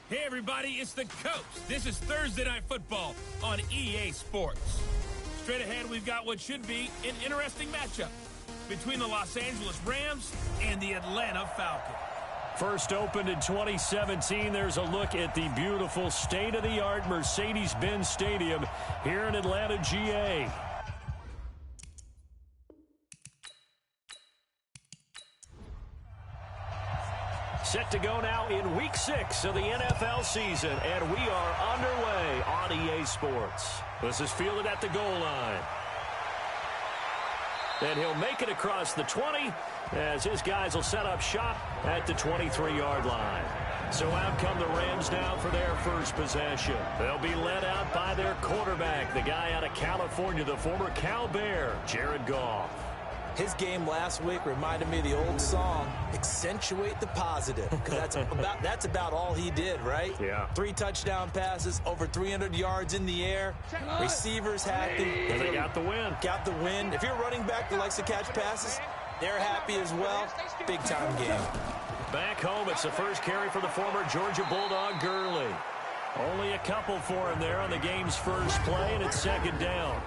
Hey everybody, it's the Coach. This is Thursday Night Football on EA Sports. Straight ahead, we've got what should be an interesting matchup between the Los Angeles Rams and the Atlanta Falcons. First opened in 2017, there's a look at the beautiful state-of-the-art Mercedes-Benz Stadium here in Atlanta, GA. Set to go now in Week 6 of the NFL season, and we are underway on EA Sports. This is fielded at the goal line. And he'll make it across the 20 as his guys will set up shop at the 23-yard line. So out come the Rams now for their first possession. They'll be led out by their quarterback, the guy out of California, the former Cal Bear, Jared Goff. His game last week reminded me of the old song, Accentuate the Positive, because that's about all he did, right? Yeah. 3 touchdown passes, over 300 yards in the air, receivers happy. And they got the win. Got the win. If you're a running back that likes to catch passes, they're happy as well. Big-time game. Back home, it's the first carry for the former Georgia Bulldog, Gurley. Only a couple for him there on the game's first play, and it's second down.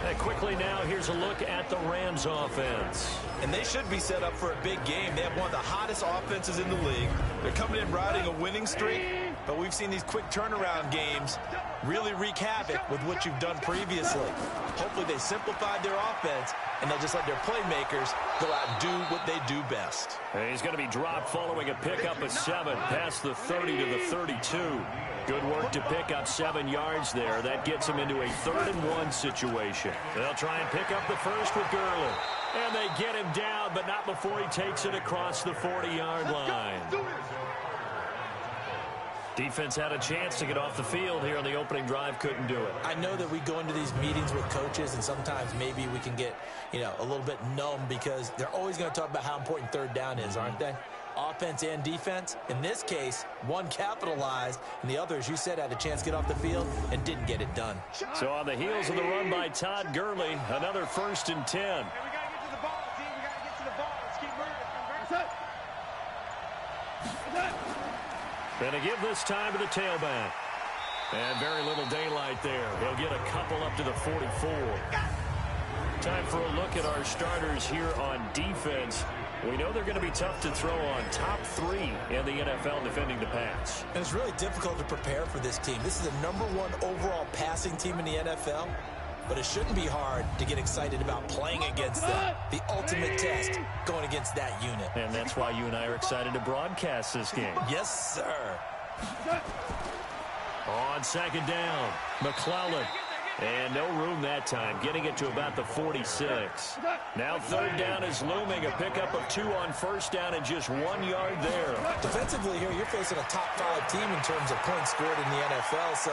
And quickly now, here's a look at the Rams offense. And they should be set up for a big game. They have one of the hottest offenses in the league. They're coming in riding a winning streak, but we've seen these quick turnaround games really wreak havoc with what you've done previously. Hopefully they simplified their offense, and they'll just let their playmakers go out and do what they do best. And he's going to be dropped following a pickup of 7 past the 30 to the 32. Good work to pick up 7 yards there. That gets him into a 3rd-and-1 situation. They'll try and pick up the first with Gurley. And they get him down, but not before he takes it across the 40-yard line. Defense had a chance to get off the field here on the opening drive, couldn't do it. I know that we go into these meetings with coaches, and sometimes maybe we can get, a little bit numb because they're always going to talk about how important 3rd down is, aren't they? Offense and defense. In this case, one capitalized, and the other, as you said, had a chance to get off the field and didn't get it done. So on the heels of the run by Todd Gurley, another 1st and 10. And to give this time to the tailback. And very little daylight there. He'll get a couple up to the 44. Time for a look at our starters here on defense. We know they're going to be tough to throw on. Top 3 in the NFL defending the pass. And it's really difficult to prepare for this team. This is the #1 overall passing team in the NFL. But it shouldn't be hard to get excited about playing against them. The ultimate test going against that unit. And that's why you and I are excited to broadcast this game. Yes, sir. On 2nd down, McClellan. And no room that time, getting it to about the 46. Now 3rd down is looming. A pickup of 2 on 1st down and just 1 yard there. Defensively here, you're facing a top 5 team in terms of points scored in the NFL. So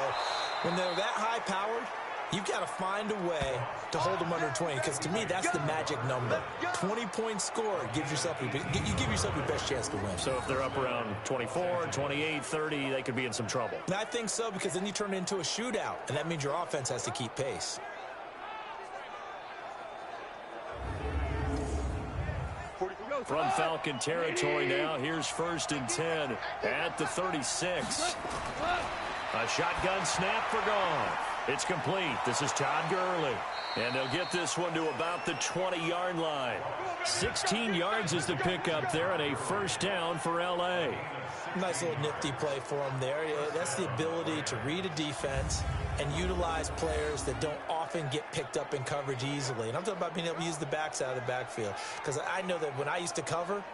when they're that high-powered, you've got to find a way to hold them under 20, because to me, that's the magic number. 20 points scored gives yourself you give yourself your best chance to win. So if they're up around 24, 28, 30, they could be in some trouble. And I think so, because then you turn it into a shootout, and that means your offense has to keep pace. From Falcon territory now, here's 1st and 10 at the 36. A shotgun snap for Goff. It's complete. This is Todd Gurley. And they'll get this one to about the 20-yard line. 16 yards is the pickup there, and a 1st down for L.A. Nice little nifty play for him there. That's the ability to read a defense and utilize players that don't often get picked up in coverage easily. And I'm talking about being able to use the backs out of the backfield. Because I know that when I used to cover,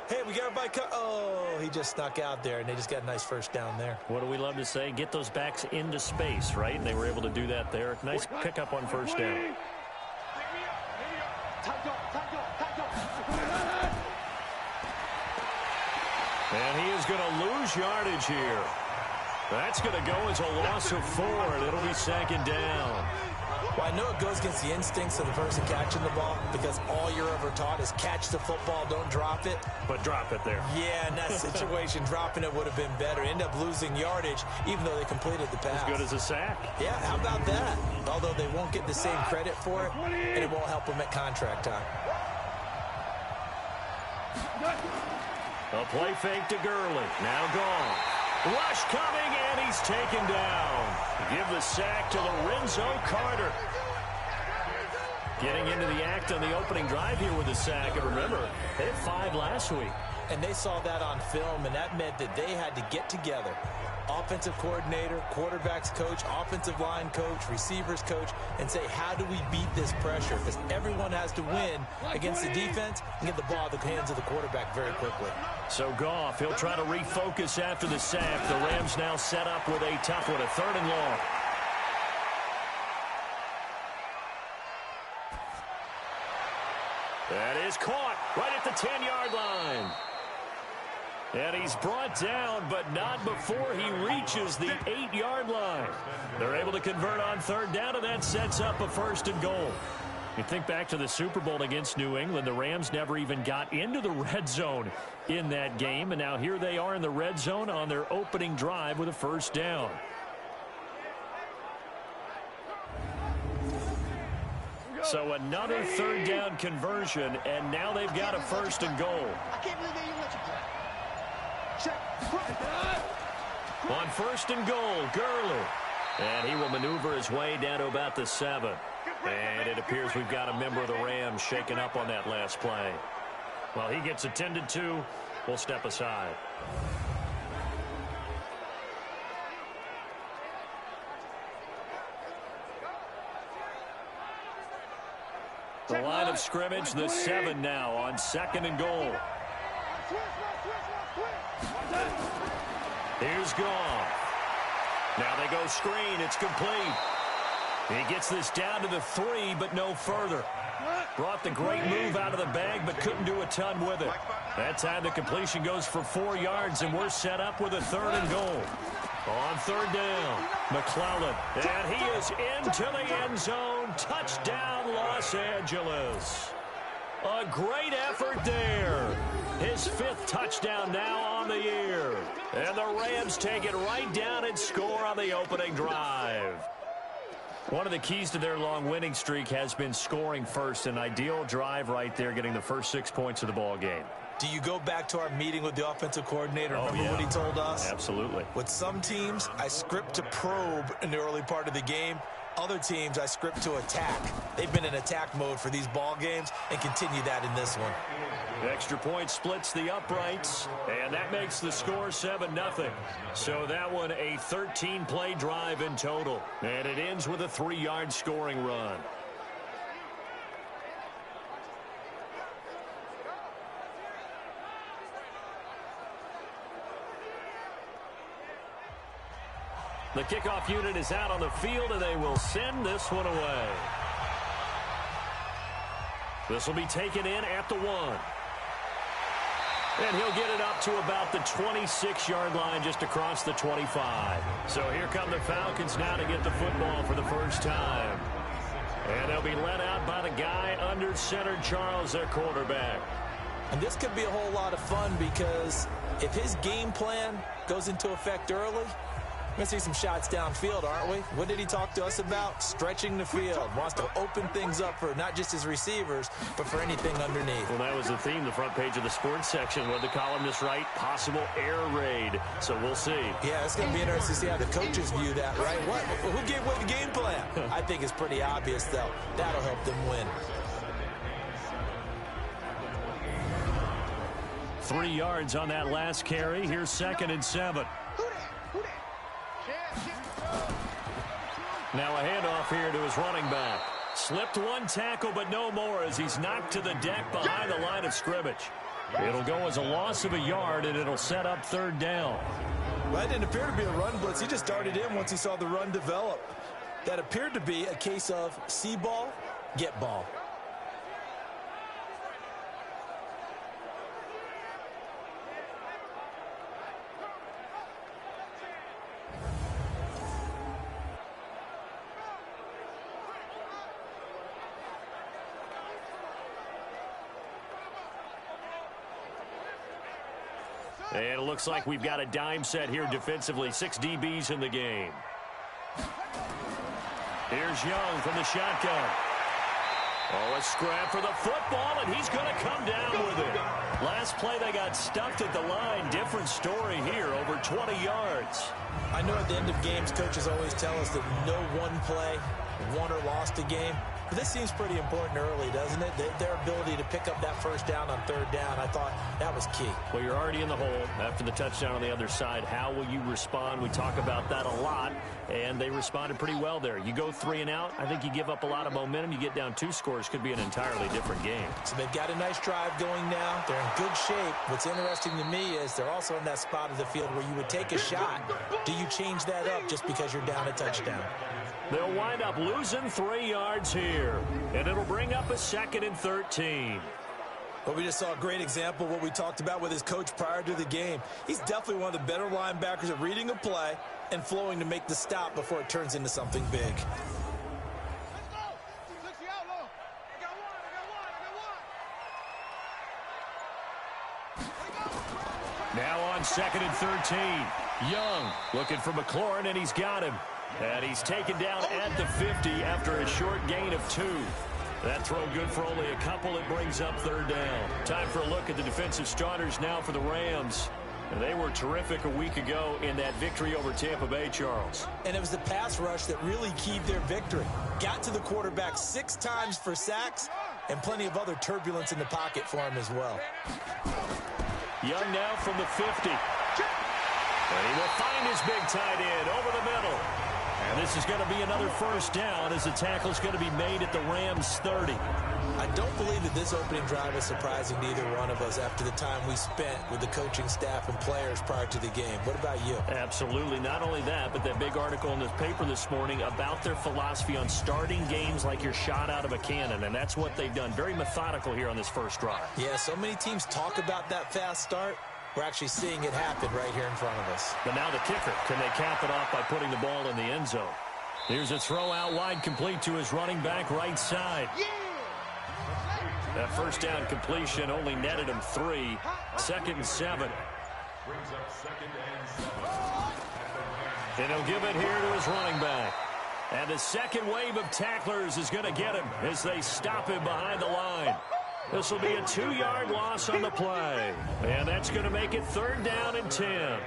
hey, we got everybody oh, he just snuck out there, and they just got a nice 1st down there. What do we love to say? Get those backs into space, right? And they were able to do that there. Nice pickup on 1st down. And he is going to lose yardage here. That's going to go as a loss of 4, and it'll be 2nd down. Well, I know it goes against the instincts of the person catching the ball, because all you're ever taught is catch the football, don't drop it. But drop it there. Yeah, in that situation, dropping it would have been better. End up losing yardage, even though they completed the pass. As good as a sack. Yeah, how about that? Although they won't get the same credit for it, and it won't help them at contract time. A play fake to Gurley. Now gone. Rush coming, and he's taken down. Give the sack to Lorenzo Carter. Getting into the act on the opening drive here with a sack. And remember, they had 5 last week. And they saw that on film, and that meant that they had to get together. Offensive coordinator, quarterbacks coach, offensive line coach, receivers coach, and say, how do we beat this pressure? Because everyone has to win against the defense and get the ball in the hands of the quarterback very quickly. So Goff, he'll try to refocus after the sack. The Rams now set up with a tough one, a 3rd and long. That is caught right at the 10-yard line. And he's brought down, but not before he reaches the 8-yard line. They're able to convert on 3rd down, and that sets up a 1st and goal. You think back to the Super Bowl against New England, the Rams never even got into the red zone in that game, and now here they are in the red zone on their opening drive with a 1st down. So another 3rd down conversion, and now they've got a 1st and goal. I can't believe they even let you play. On 1st and goal, Gurley. And he will maneuver his way down to about the 7. And it appears we've got a member of the Rams shaken up on that last play. Well, he gets attended to. We'll step aside. The line of scrimmage, the 7 now on 2nd and goal. Here's Goff. Now they go screen. It's complete. He gets this down to the 3, but no further. Brought the great move out of the bag, but couldn't do a ton with it. That time the completion goes for 4 yards, and we're set up with a 3rd and goal. On 3rd down, McClellan. And he is into the end zone. Touchdown, Los Angeles. A great effort there. His 5th touchdown now on the year. And the Rams take it right down and score on the opening drive. One of the keys to their long winning streak has been scoring first. An ideal drive right there, getting the first 6 points of the ball game. Do you go back to our meeting with the offensive coordinator? Remember what he told us? Absolutely. With some teams, I script to probe in the early part of the game. Other teams, I script to attack. They've been in attack mode for these ball games and continue that in this one. Extra point splits the uprights, and that makes the score 7-0. So that one a 13-play drive in total, and it ends with a 3-yard scoring run. The kickoff unit is out on the field, and they will send this one away. This will be taken in at the 1. And he'll get it up to about the 26-yard line, just across the 25. So here come the Falcons now to get the football for the first time. And they'll be led out by the guy under center, Charles, their quarterback. And this could be a whole lot of fun because if his game plan goes into effect early, we're going to see some shots downfield, aren't we? What did he talk to us about? Stretching the field. Wants to open things up for not just his receivers, but for anything underneath. Well, that was the theme, the front page of the sports section. What the columnist write? Possible air raid. So we'll see. Yeah, it's going to be interesting to see how the coaches view that, right? Who gave away the game plan? I think it's pretty obvious, though. That'll help them win. 3 yards on that last carry. Here's 2nd and 7. Now a handoff here to his running back. Slipped one tackle, but no more as he's knocked to the deck behind the line of scrimmage. It'll go as a loss of a yard, and it'll set up 3rd down. Well, that didn't appear to be a run blitz. He just darted in once he saw the run develop. That appeared to be a case of see ball, get ball. And it looks like we've got a dime set here defensively. 6 DBs in the game. Here's Young from the shotgun. Oh, a scrap for the football, and he's going to come down with it. Last play, they got stuffed at the line. Different story here, over 20 yards. I know at the end of games, coaches always tell us that no one play won or lost a game. But this seems pretty important early, doesn't it? Their ability to pick up that first down on third down, I thought that was key. Well, you're already in the hole after the touchdown on the other side. How will you respond? We talk about that a lot, and they responded pretty well there. You go 3 and out, I think you give up a lot of momentum. You get down 2 scores, could be an entirely different game. So they've got a nice drive going now. They're in good shape. What's interesting to me is they're also in that spot of the field where you would take a shot. Do you change that up just because you're down a touchdown? They'll wind up losing 3 yards here, and it'll bring up a 2nd and 13. Well, we just saw a great example of what we talked about with his coach prior to the game. He's definitely one of the better linebackers at reading a play and flowing to make the stop before it turns into something big. Now on 2nd and 13. Young looking for McLaurin, and he's got him. And he's taken down at the 50 after a short gain of 2. That throw good for only a couple. It brings up 3rd down. Time for a look at the defensive starters now for the Rams. And they were terrific a week ago in that victory over Tampa Bay, Charles. And it was the pass rush that really keyed their victory. Got to the quarterback 6 times for sacks and plenty of other turbulence in the pocket for him as well. Young now from the 50. And he will find his big tight end over the middle. And this is going to be another 1st down as the tackle is going to be made at the Rams 30. I don't believe that this opening drive is surprising to either one of us after the time we spent with the coaching staff and players prior to the game. What about you? Absolutely. Not only that, but that big article in the paper this morning about their philosophy on starting games like you're shot out of a cannon, and that's what they've done. Very methodical here on this first drive. Yeah, so many teams talk about that fast start. We're actually seeing it happen right here in front of us. But now the kicker. Can they cap it off by putting the ball in the end zone? Here's a throw out wide, complete to his running back right side. That 1st down completion only netted him 3. 2nd and 7. And he'll give it here to his running back. And the second wave of tacklers is going to get him as they stop him behind the line. This will be a 2-yard loss on the play. And that's going to make it 3rd down and 10.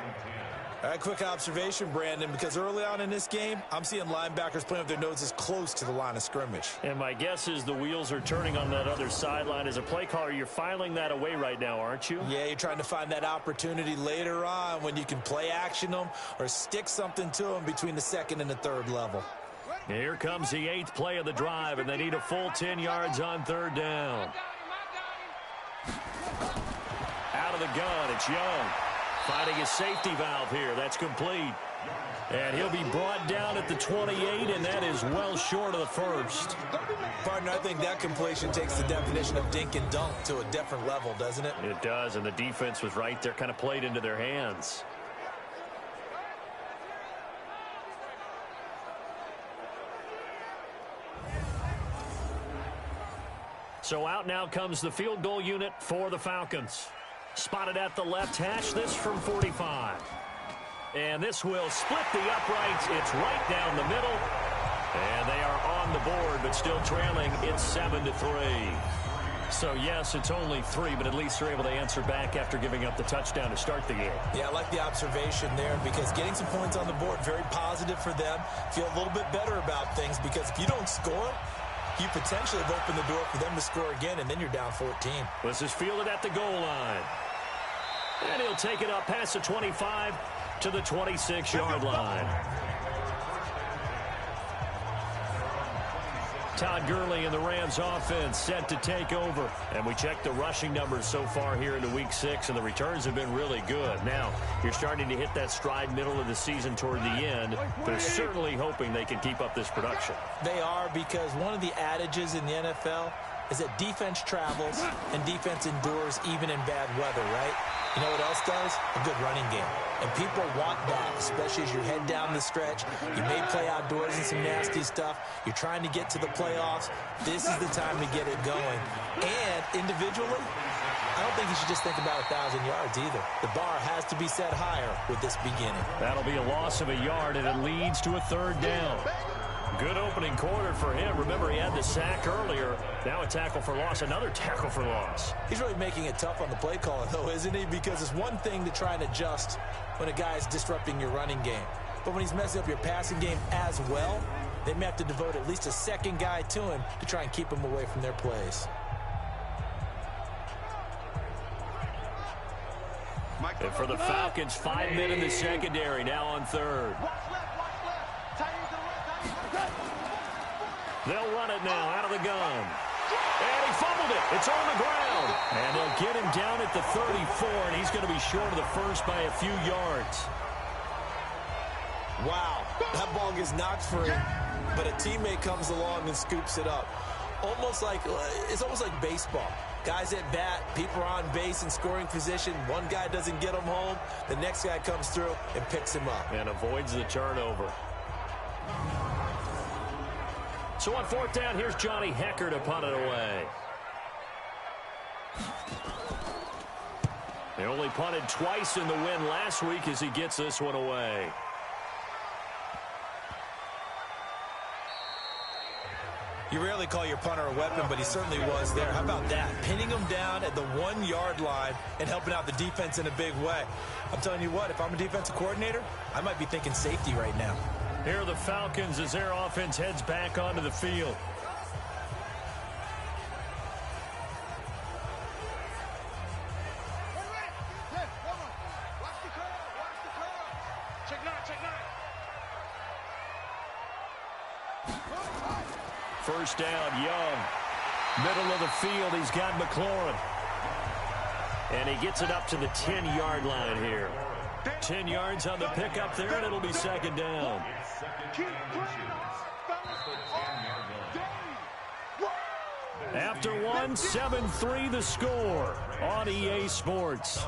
All right, quick observation, Brandon, because early on in this game, I'm seeing linebackers playing with their noses close to the line of scrimmage. And my guess is the wheels are turning on that other sideline. As a play caller, you're filing that away right now, aren't you? Yeah, you're trying to find that opportunity later on when you can play action them or stick something to them between the 2nd and the 3rd level. Here comes the 8th play of the drive, and they need a full 10 yards on 3rd down. Out of the gun, it's Young. Finding his safety valve here. That's complete. And he'll be brought down at the 28, and that is well short of the 1st. Partner, I think that completion takes the definition of dink and dunk to a different level, doesn't it? It does, and the defense was right there, kind of played into their hands. So out now comes the field goal unit for the Falcons. Spotted at the left hash, this from 45. And this will split the uprights. It's right down the middle. And they are on the board, but still trailing. It's 7-3. So, yes, it's only 3, but at least they're able to answer back after giving up the touchdown to start the game. Yeah, I like the observation there because getting some points on the board, very positive for them. Feel a little bit better about things because if you don't score, you potentially have opened the door for them to score again, and then you're down 14. This is fielded at the goal line. And he'll take it up past the 25 to the 26-yard line. Todd Gurley and the Rams offense set to take over. And we check the rushing numbers so far here into Week 6, and the returns have been really good. Now, you're starting to hit that stride middle of the season toward the end. They're certainly hoping they can keep up this production. They are, because one of the adages in the NFL is that defense travels and defense endures even in bad weather, right? You know what else does? A good running game. And people want that, especially as you're heading down the stretch. You may play outdoors in some nasty stuff. You're trying to get to the playoffs. This is the time to get it going. And individually, I don't think you should just think about 1,000 yards either. The bar has to be set higher with this beginning. That'll be a loss of a yard, and it leads to a 3rd down. Good opening quarter for him. Remember, he had the sack earlier. Now a tackle for loss, another tackle for loss. He's really making it tough on the play calling, though, isn't he? Because it's one thing to try and adjust when a guy is disrupting your running game. But when he's messing up your passing game as well, they may have to devote at least a second guy to him to try and keep him away from their plays. And for the Falcons, 5 men in the secondary, now on third. They'll run it now out of the gun. And he fumbled it. It's on the ground. And they'll get him down at the 34, and he's going to be short of the first by a few yards. Wow, that ball gets knocked free, but a teammate comes along and scoops it up. It's almost like baseball. Guys at bat, people are on base in scoring position. One guy doesn't get him home. The next guy comes through and picks him up. And avoids the turnover. So on fourth down, here's Johnny Hecker to punt it away. They only punted twice in the win last week as he gets this one away. You rarely call your punter a weapon, but he certainly was there. How about that? Pinning him down at the 1-yard line and helping out the defense in a big way. I'm telling you what, if I'm a defensive coordinator, I might be thinking safety right now. Here are the Falcons as their offense heads back onto the field. First down, Young. Middle of the field, he's got McLaurin. And he gets it up to the 10-yard line here. 10 yards on the pickup there, and it'll be second down. After one, 7-3 the score on EA Sports.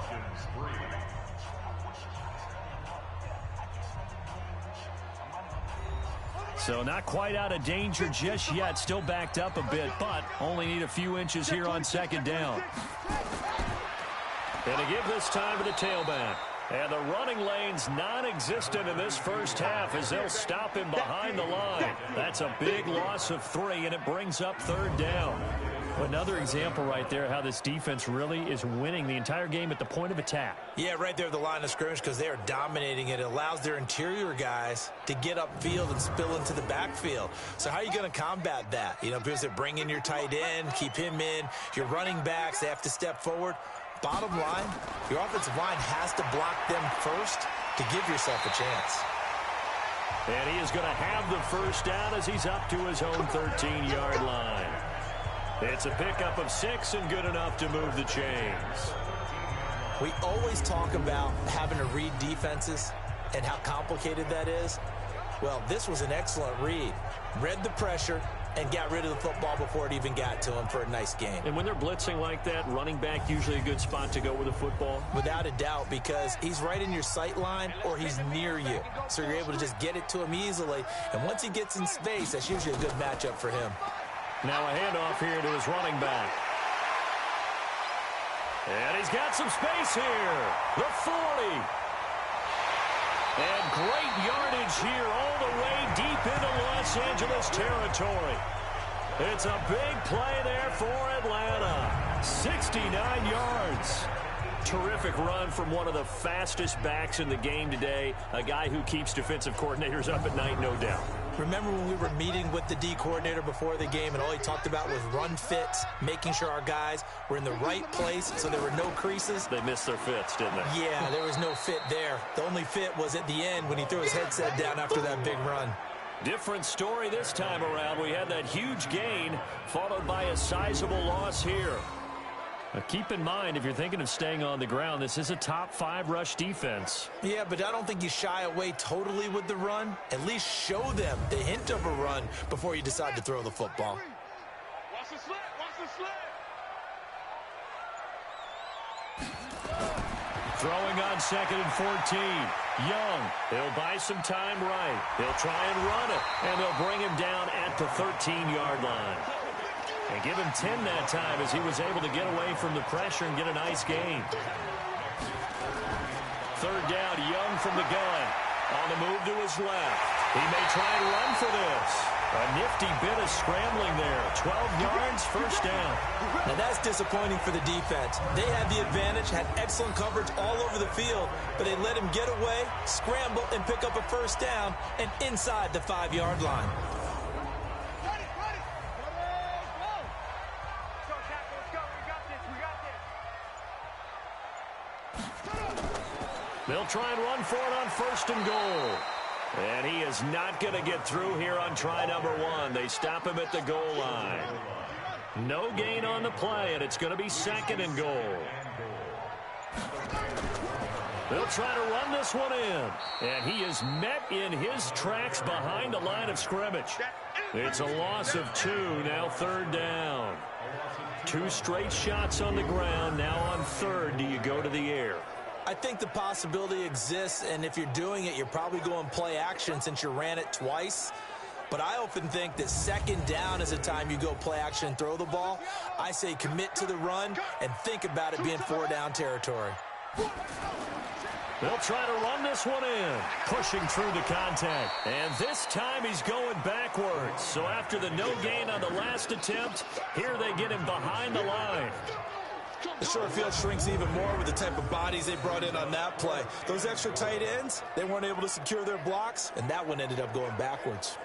So not quite out of danger just yet. Still backed up a bit, but only need a few inches here on second down. And to give this time to the tailback. And the running lane's non-existent in this first half as they'll stop him behind the line. That's a big loss of 3, and it brings up third down. Another example right there how this defense really is winning the entire game at the point of attack. Yeah, right there at the line of scrimmage because they are dominating it. It allows their interior guys to get upfield and spill into the backfield. So how are you going to combat that? You know, because they bring in your tight end, keep him in. Your running backs, they have to step forward. Bottom line, your offensive line has to block them first to give yourself a chance. And he is going to have the first down as he's up to his own 13-yard line. It's a pickup of 6 and good enough to move the chains. We always talk about having to read defenses and how complicated that is. Well, this was an excellent read. Read the pressure and got rid of the football before it even got to him for a nice game. And when they're blitzing like that, running back usually a good spot to go with the football? Without a doubt, because he's right in your sight line or he's near you. So you're able to just get it to him easily. And once he gets in space, that's usually a good matchup for him. Now a handoff here to his running back. And he's got some space here. The 40. And great yardage here all the way deep into Los Angeles territory. It's a big play there for Atlanta. 69 yards. Terrific run from one of the fastest backs in the game today. A guy who keeps defensive coordinators up at night, no doubt. Remember when we were meeting with the D coordinator before the game and all he talked about was run fits, making sure our guys were in the right place so there were no creases? They missed their fits, didn't they? Yeah, there was no fit there. The only fit was at the end when he threw his headset down after that big run. Different story this time around. We had that huge gain followed by a sizable loss here. Now keep in mind, if you're thinking of staying on the ground, this is a top 5 rush defense. Yeah, but I don't think you shy away totally with the run. At least show them the hint of a run before you decide to throw the football. Watch the slant, watch the slant. Throwing on 2nd and 14. Young, he'll buy some time right. He'll try and run it, and they'll bring him down at the 13-yard line. And give him 10 that time as he was able to get away from the pressure and get a nice gain. Third down, Young from the gun. On the move to his left. He may try and run for this. A nifty bit of scrambling there. 12 yards, first down. Now that's disappointing for the defense. They had the advantage, had excellent coverage all over the field, but they let him get away, scramble, and pick up a first down, and inside the 5-yard line. They'll try and run for it on first and goal. And he is not going to get through here on try number 1. They stop him at the goal line. No gain on the play, and it's going to be second and goal. They'll try to run this one in. And he is met in his tracks behind the line of scrimmage. It's a loss of 2, now third down. 2 straight shots on the ground. Now on third, do you go to the air? I think the possibility exists, and if you're doing it, you're probably going play action since you ran it twice. But I often think that second down is the time you go play action and throw the ball. I say commit to the run and think about it being 4-down territory. They'll try to run this one in, pushing through the contact. And this time he's going backwards. So after the no gain on the last attempt, here they get him behind the line. The short field shrinks even more with the type of bodies they brought in on that play. Those extra tight ends, they weren't able to secure their blocks, and that one ended up going backwards.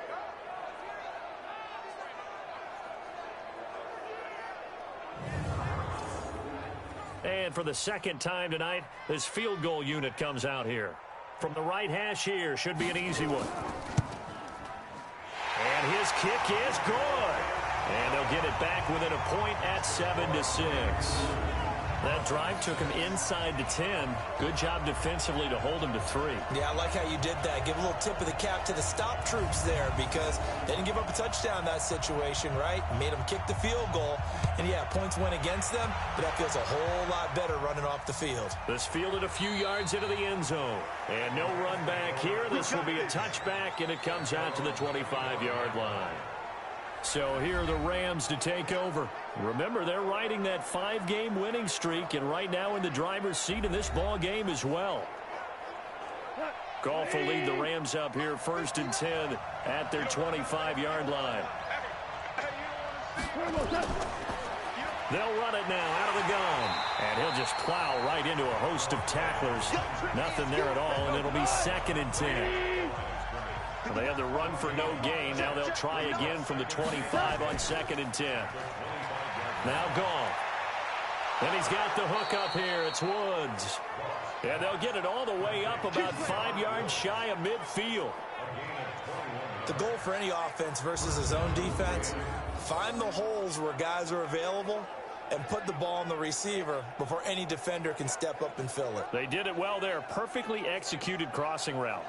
And for the second time tonight, this field goal unit comes out here. From the right hash here, should be an easy one. And his kick is good. And they'll get it back within a point at 7-6. That drive took him inside the 10. Good job defensively to hold him to 3. Yeah, I like how you did that. Give a little tip of the cap to the stop troops there because they didn't give up a touchdown in that situation, right? Made them kick the field goal. And, yeah, points went against them, but that feels a whole lot better running off the field. This fielded a few yards into the end zone. And no run back here. This will be a touchback, and it comes out to the 25-yard line. So here are the Rams to take over. Remember, they're riding that 5-game winning streak, and right now in the driver's seat in this ball game as well. Goff will lead the Rams up here first and 10 at their 25-yard line. They'll run it now out of the gun. And he'll just plow right into a host of tacklers. Nothing there at all, and it'll be second and 10. They had the run for no gain. Now they'll try again from the 25 on second and 10. Now Goff. And he's got the hook up here. It's Woods. And they'll get it all the way up about 5 yards shy of midfield. The goal for any offense versus his own defense, find the holes where guys are available and put the ball on the receiver before any defender can step up and fill it. They did it well there. Perfectly executed crossing route.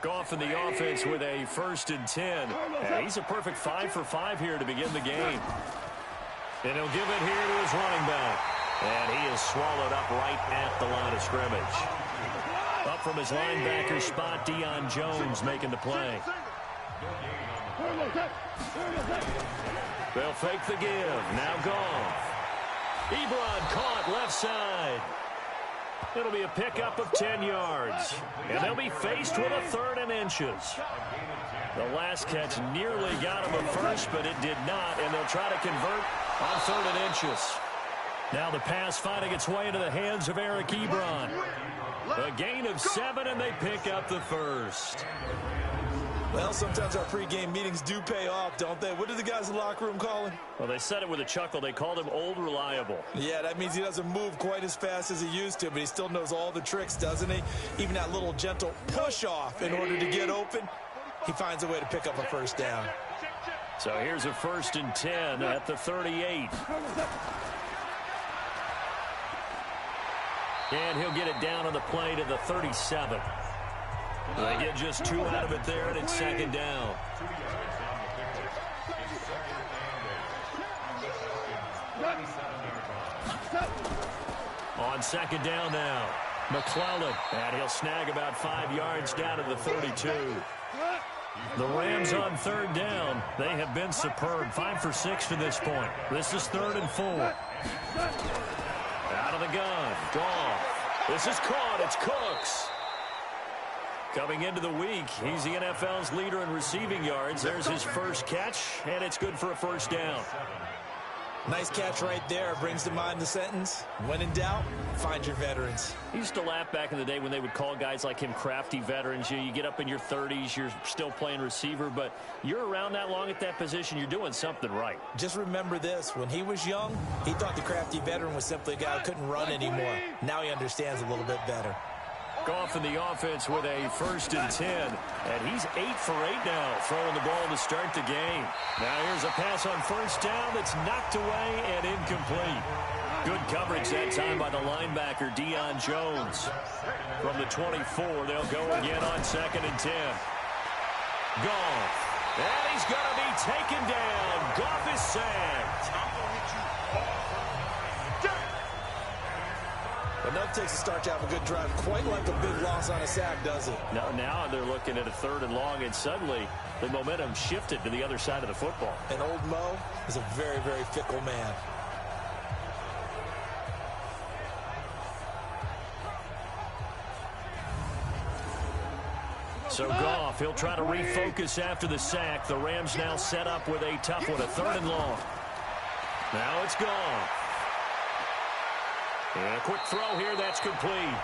Goff in the offense with a first and 10. And he's a perfect 5 for 5 here to begin the game. And he'll give it here to his running back. And he is swallowed up right at the line of scrimmage. Up from his linebacker spot, Deion Jones making the play. They'll fake the give. Now Goff. Ebron caught left side. It'll be a pickup of 10 yards. And they'll be faced with a 3rd and inches. The last catch nearly got him a first, but it did not. And they'll try to convert on 3rd and inches. Now the pass finding its way into the hands of Eric Ebron. A gain of 7, and they pick up the first. Well, sometimes our pregame meetings do pay off, don't they? What did the guys in the locker room call him? Well, they said it with a chuckle. They called him Old Reliable. Yeah, that means he doesn't move quite as fast as he used to, but he still knows all the tricks, doesn't he? Even that little gentle push-off in order to get open, he finds a way to pick up a first down. So here's a first and 10 at the 38. And he'll get it down on the play to the 37. They get just 2 out of it there, and it's second down. On second down now, McClellan, and he'll snag about 5 yards down to the 32. The Rams on 3rd down. They have been superb. 5 for 6 to this point. This is 3rd and 4. Out of the gun, Goff. This is caught. It's Cooks. Coming into the week, he's the NFL's leader in receiving yards. There's his first catch, and it's good for a first down. Nice catch right there. Brings to mind the sentence, when in doubt, find your veterans. He used to laugh back in the day when they would call guys like him crafty veterans. You get up in your 30s, you're still playing receiver, but you're around that long at that position, you're doing something right. Just remember this. When he was young, he thought the crafty veteran was simply a guy who couldn't run anymore. Now he understands a little bit better. Goff in the offense with a 1st and 10. And he's 8 for 8 now, throwing the ball to start the game. Now here's a pass on first down that's knocked away and incomplete. Good coverage that time by the linebacker, Deion Jones. From the 24, they'll go again on 2nd and 10. Goff. And he's going to be taken down. Goff is sacked. Enough takes a start to have a good drive. Quite like a big loss on a sack, does it? No, now they're looking at a 3rd and long, and suddenly the momentum shifted to the other side of the football. And old Mo is a very, very fickle man. So Goff, he'll try to refocus after the sack. The Rams now set up with a tough one, a 3rd and long. Now it's Goff. And a quick throw here, that's complete.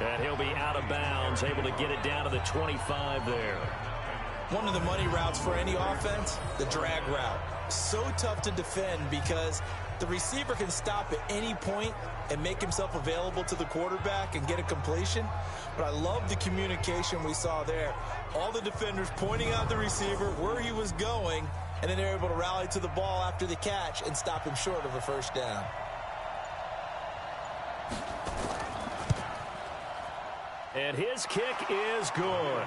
And he'll be out of bounds, able to get it down to the 25 there. One of the money routes for any offense, the drag route. So tough to defend because the receiver can stop at any point and make himself available to the quarterback and get a completion. But I love the communication we saw there. All the defenders pointing out the receiver, where he was going, and then they're able to rally to the ball after the catch and stop him short of a first down. And his kick is good.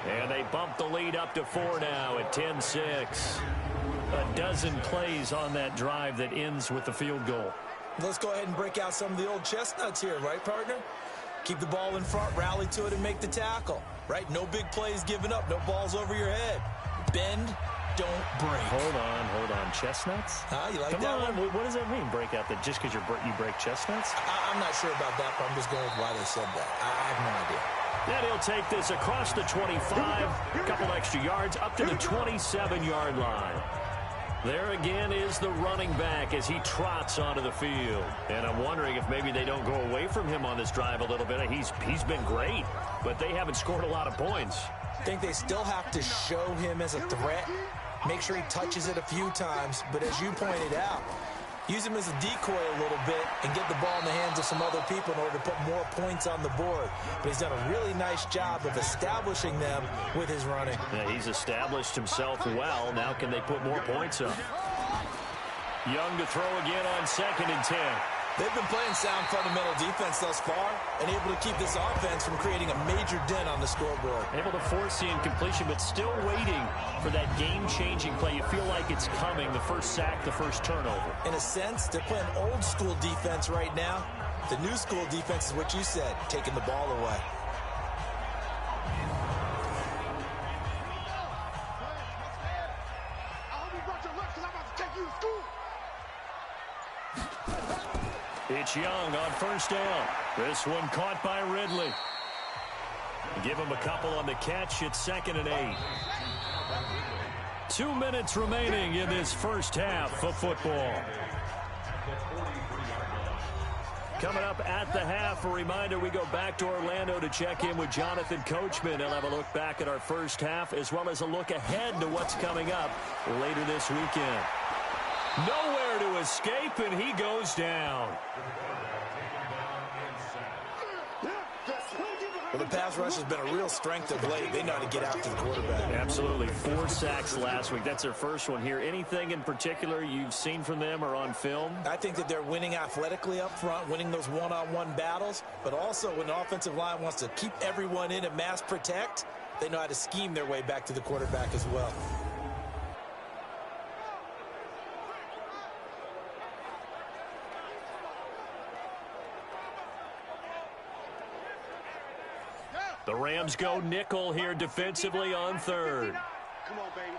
And they bump the lead up to 4 now at 10-6. A dozen plays on that drive that ends with the field goal. Let's go ahead and break out some of the old chestnuts here, right, partner? Keep the ball in front, rally to it, and make the tackle, right? No big plays given up, no balls over your head. Bend, don't break. Hold on. Chestnuts? You like Come that on. one? What does that mean, break out? That just because you break chestnuts? I'm not sure about that, but I'm just going with why they said that. I have no idea. Then he'll take this across the 25, a couple extra yards, up to the 27-yard line. There again is the running back as he trots onto the field. And I'm wondering if maybe they don't go away from him on this drive a little bit. He's been great, but they haven't scored a lot of points. I think they still have to show him as a threat, make sure he touches it a few times. But as you pointed out, use him as a decoy a little bit and get the ball in the hands of some other people in order to put more points on the board. But he's done a really nice job of establishing them with his running. Yeah, he's established himself well. Now can they put more points up? Young to throw again on 2nd and 10. They've been playing sound fundamental defense thus far and able to keep this offense from creating a major dent on the scoreboard. Able to force the incompletion, but still waiting for that game-changing play. You feel like it's coming, the first sack, the first turnover. In a sense, they're playing old-school defense right now. The new-school defense is what you said, taking the ball away. It's Young on first down. This one caught by Ridley. Give him a couple on the catch. It's 2nd and 8. 2 minutes remaining in this first half of football. Coming up at the half, a reminder, we go back to Orlando to check in with Jonathan Coachman. He'll have a look back at our first half as well as a look ahead to what's coming up later this weekend. Nowhere to escape, and he goes down. Well, the pass rush has been a real strength of late. They know how to get after the quarterback. Absolutely. 4 sacks last week. That's their first one here. Anything in particular you've seen from them or on film? I think that they're winning athletically up front, winning those one-on-one battles, but also when the offensive line wants to keep everyone in and mass protect, they know how to scheme their way back to the quarterback as well. The Rams go nickel here defensively on 3rd. Come on, baby.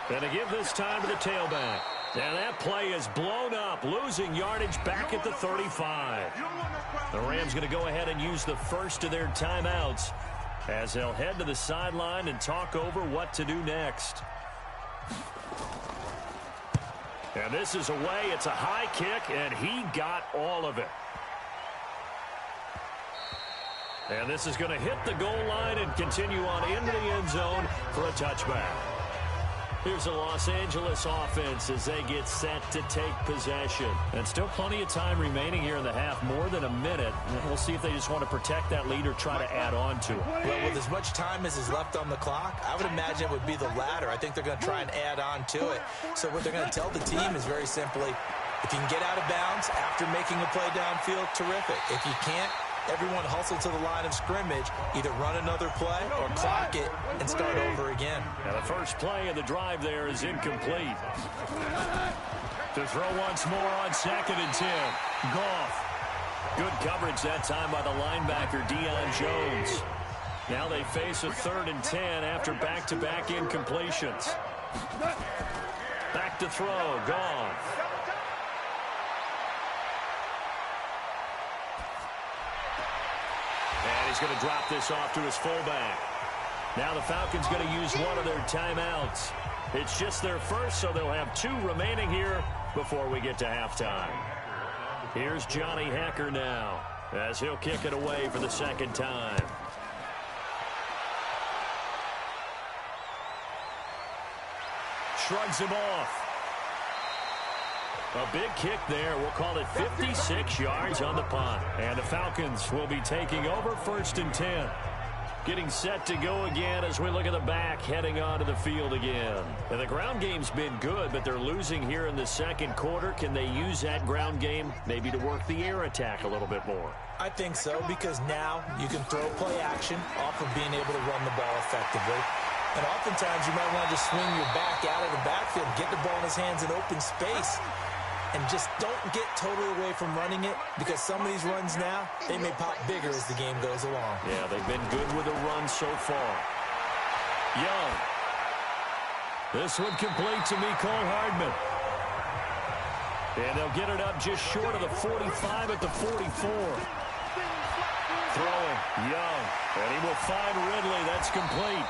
And to give this time to the tailback. And that play is blown up, losing yardage back at the 35. The Rams going to go ahead and use the first of their timeouts as they'll head to the sideline and talk over what to do next. And this is away. It's a high kick, and he got all of it. And this is going to hit the goal line and continue on into the end zone for a touchback. Here's the Los Angeles offense as they get set to take possession. And still plenty of time remaining here in the half, more than a minute. We'll see if they just want to protect that lead or try to add on to it. Well, with as much time as is left on the clock, I would imagine it would be the latter. I think they're going to try and add on to it. So what they're going to tell the team is very simply, if you can get out of bounds after making a play downfield, terrific. If you can't, everyone hustle to the line of scrimmage, either run another play or clock it and start over again. Now the first play of the drive there is incomplete. To throw once more on 2nd and 10. Goff. Good coverage that time by the linebacker, Deion Jones. Now they face a 3rd and 10 after back-to-back incompletions. Back to throw. Goff. And he's going to drop this off to his fullback. Now the Falcons going to use one of their timeouts. It's just their first, so they'll have 2 remaining here before we get to halftime. Here's Johnny Hacker now as he'll kick it away for the 2nd time. Shrugs him off. A big kick there. We'll call it 56 yards on the punt. And the Falcons will be taking over 1st and 10. Getting set to go again as we look at the back, heading onto the field again. And the ground game's been good, but they're losing here in the 2nd quarter. Can they use that ground game maybe to work the air attack a little bit more? I think so, because now you can throw play action off of being able to run the ball effectively. And oftentimes you might want to just swing your back out of the backfield, get the ball in his hands in open space, and just don't get totally away from running it, because some of these runs now, they may pop bigger as the game goes along. Yeah, they've been good with the run so far. Young. This one complete to Mecole Hardman. And they'll get it up just short of the 45 at the 44. Throwing. Young. And he will find Ridley. That's complete.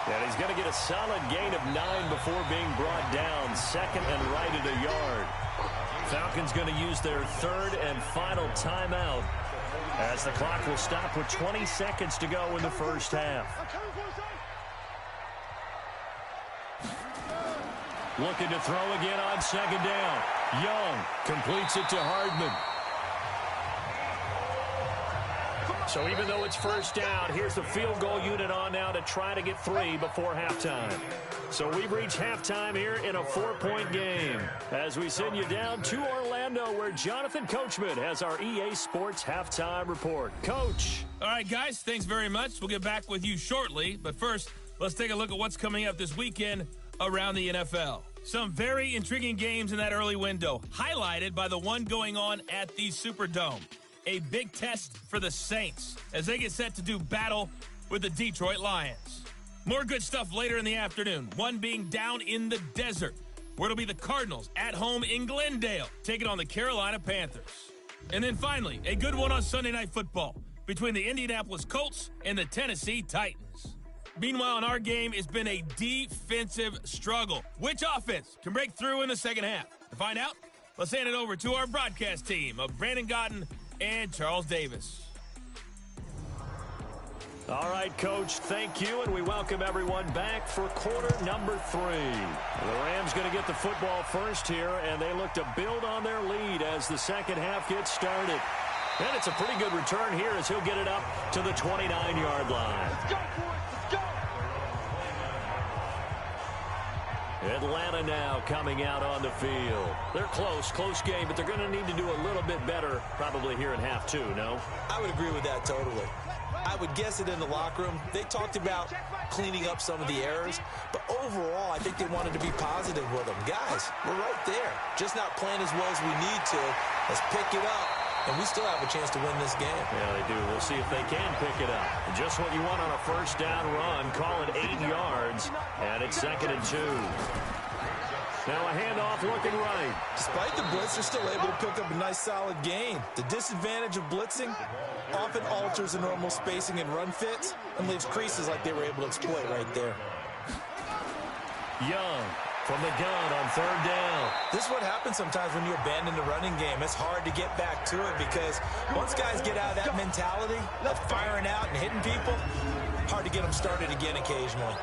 And he's going to get a solid gain of 9 before being brought down. 2nd and right at a yard. Falcons going to use their 3rd and final timeout as the clock will stop with 20 seconds to go in the first half. Looking to throw again on 2nd down. Young completes it to Hardman. So even though it's 1st down, here's the field goal unit on now to try to get 3 before halftime. So we've reached halftime here in a 4-point game as we send you down to Orlando, where Jonathan Coachman has our EA Sports halftime report. Coach. All right, guys, thanks very much. We'll get back with you shortly. But first, let's take a look at what's coming up this weekend around the NFL. Some very intriguing games in that early window, highlighted by the one going on at the Superdome. A big test for the Saints as they get set to do battle with the Detroit Lions. More good stuff later in the afternoon, one being down in the desert, where it'll be the Cardinals at home in Glendale, taking on the Carolina Panthers. And then finally, a good one on Sunday Night Football between the Indianapolis Colts and the Tennessee Titans. Meanwhile, in our game, it's been a defensive struggle. Which offense can break through in the second half? To find out, let's hand it over to our broadcast team of Brandon Gotten and Charles Davis. All right, Coach, thank you, and we welcome everyone back for quarter number 3. The Rams going to get the football first here, and they look to build on their lead as the second half gets started. And it's a pretty good return here as he'll get it up to the 29-yard line. Let's go, boys. Let's go. Atlanta now coming out on the field. They're close game, but they're going to need to do a little bit better probably here in half 2, no? I would agree with that totally. I would guess it in the locker room. They talked about cleaning up some of the errors, but overall, I think they wanted to be positive with them. Guys, we're right there. Just not playing as well as we need to. Let's pick it up, and we still have a chance to win this game. Yeah, they do. We'll see if they can pick it up. Just what you want on a first down run. Call it 8 yards, and it's 2nd and 2. Now a handoff looking right. Despite the blitz, they're still able to pick up a nice solid gain. The disadvantage of blitzing often alters the normal spacing and run fits and leaves creases like they were able to exploit right there. Young from the gun on third down. This is what happens sometimes when you abandon the running game. It's hard to get back to it because once guys get out of that mentality of firing out and hitting people, hard to get them started again occasionally.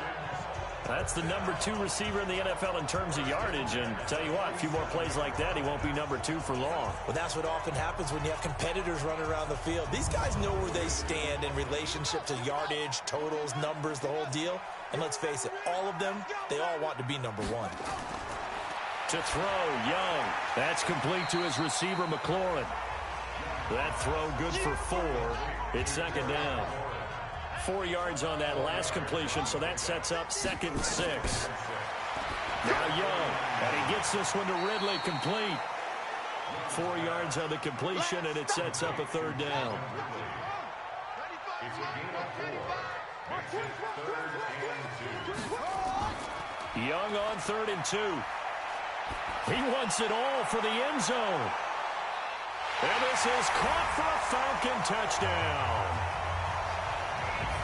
That's the number 2 receiver in the NFL in terms of yardage, and tell you what, a few more plays like that, he won't be number 2 for long. Well, that's what often happens when you have competitors running around the field. These guys know where they stand in relationship to yardage, totals, numbers, the whole deal. And let's face it, all of them, they all want to be number 1. To throw, Young. That's complete to his receiver, McLaurin. That throw good for 4. It's second down. 4 yards on that last completion, so that sets up 2nd and 6. Now Young, and he gets this one to Ridley complete. 4 yards on the completion, and it sets up a 3rd down. Young on 3rd and 2. He wants it all for the end zone. And this is caught for a Falcon touchdown.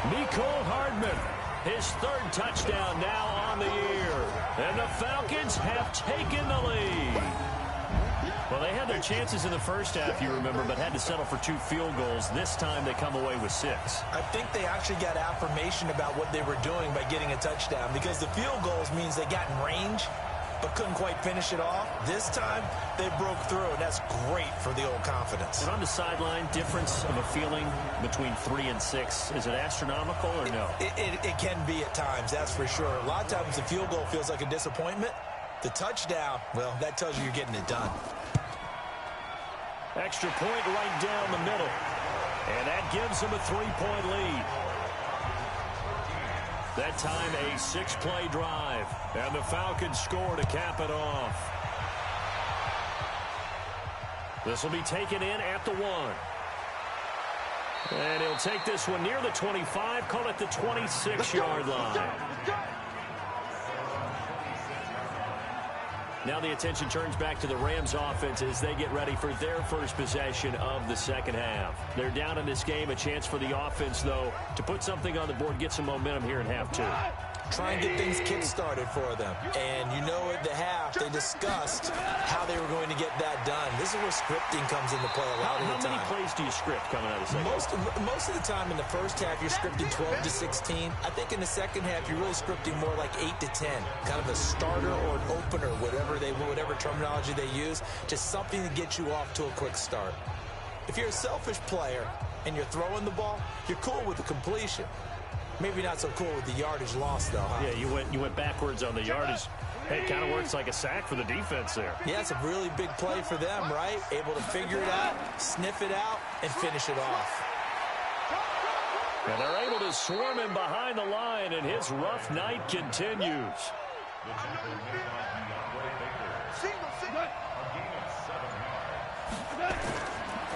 Mecole Hardman, his 3rd touchdown now on the year. And the Falcons have taken the lead. Well, they had their chances in the first half, you remember, but had to settle for 2 field goals. This time they come away with 6. I think they actually got affirmation about what they were doing by getting a touchdown because the field goals means they got in range but couldn't quite finish it off. This time, they broke through, and that's great for the old confidence. And on the sideline, difference of a feeling between 3 and 6, is it astronomical or no? It can be at times, that's for sure. A lot of times the field goal feels like a disappointment. The touchdown, well, that tells you you're getting it done. Extra point right down the middle. And that gives them a 3-point lead. That time a 6-play drive. And the Falcons score to cap it off. This will be taken in at the 1. And he'll take this one near the 25, call it the 26-yard line. Now the attention turns back to the Rams offense as they get ready for their first possession of the second half. They're down in this game. A chance for the offense, though, to put something on the board, get some momentum here in half 2. Try and get things kick-started for them. And you know at the half, they discussed how they were going to get that done. This is where scripting comes into play a lot of the time. How many plays do you script coming out of the second half? Most of the time in the first half, you're scripting 12 to 16. I think in the second half, you're really scripting more like 8 to 10. Kind of a starter or an opener, whatever terminology they use. Just something to get you off to a quick start. If you're a selfish player and you're throwing the ball, you're cool with the completion. Maybe not so cool with the yardage loss, though, huh? Yeah, you went backwards on the yardage. Hey, it kind of works like a sack for the defense there. Yeah, it's a really big play for them, right? Able to figure it out, sniff it out, and finish it off. And they're able to swarm him behind the line, and his rough night continues.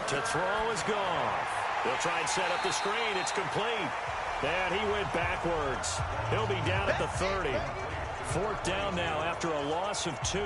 To throw is gone. They'll try and set up the screen. It's complete. And he went backwards. He'll be down at the 30. 4th down now after a loss of 2.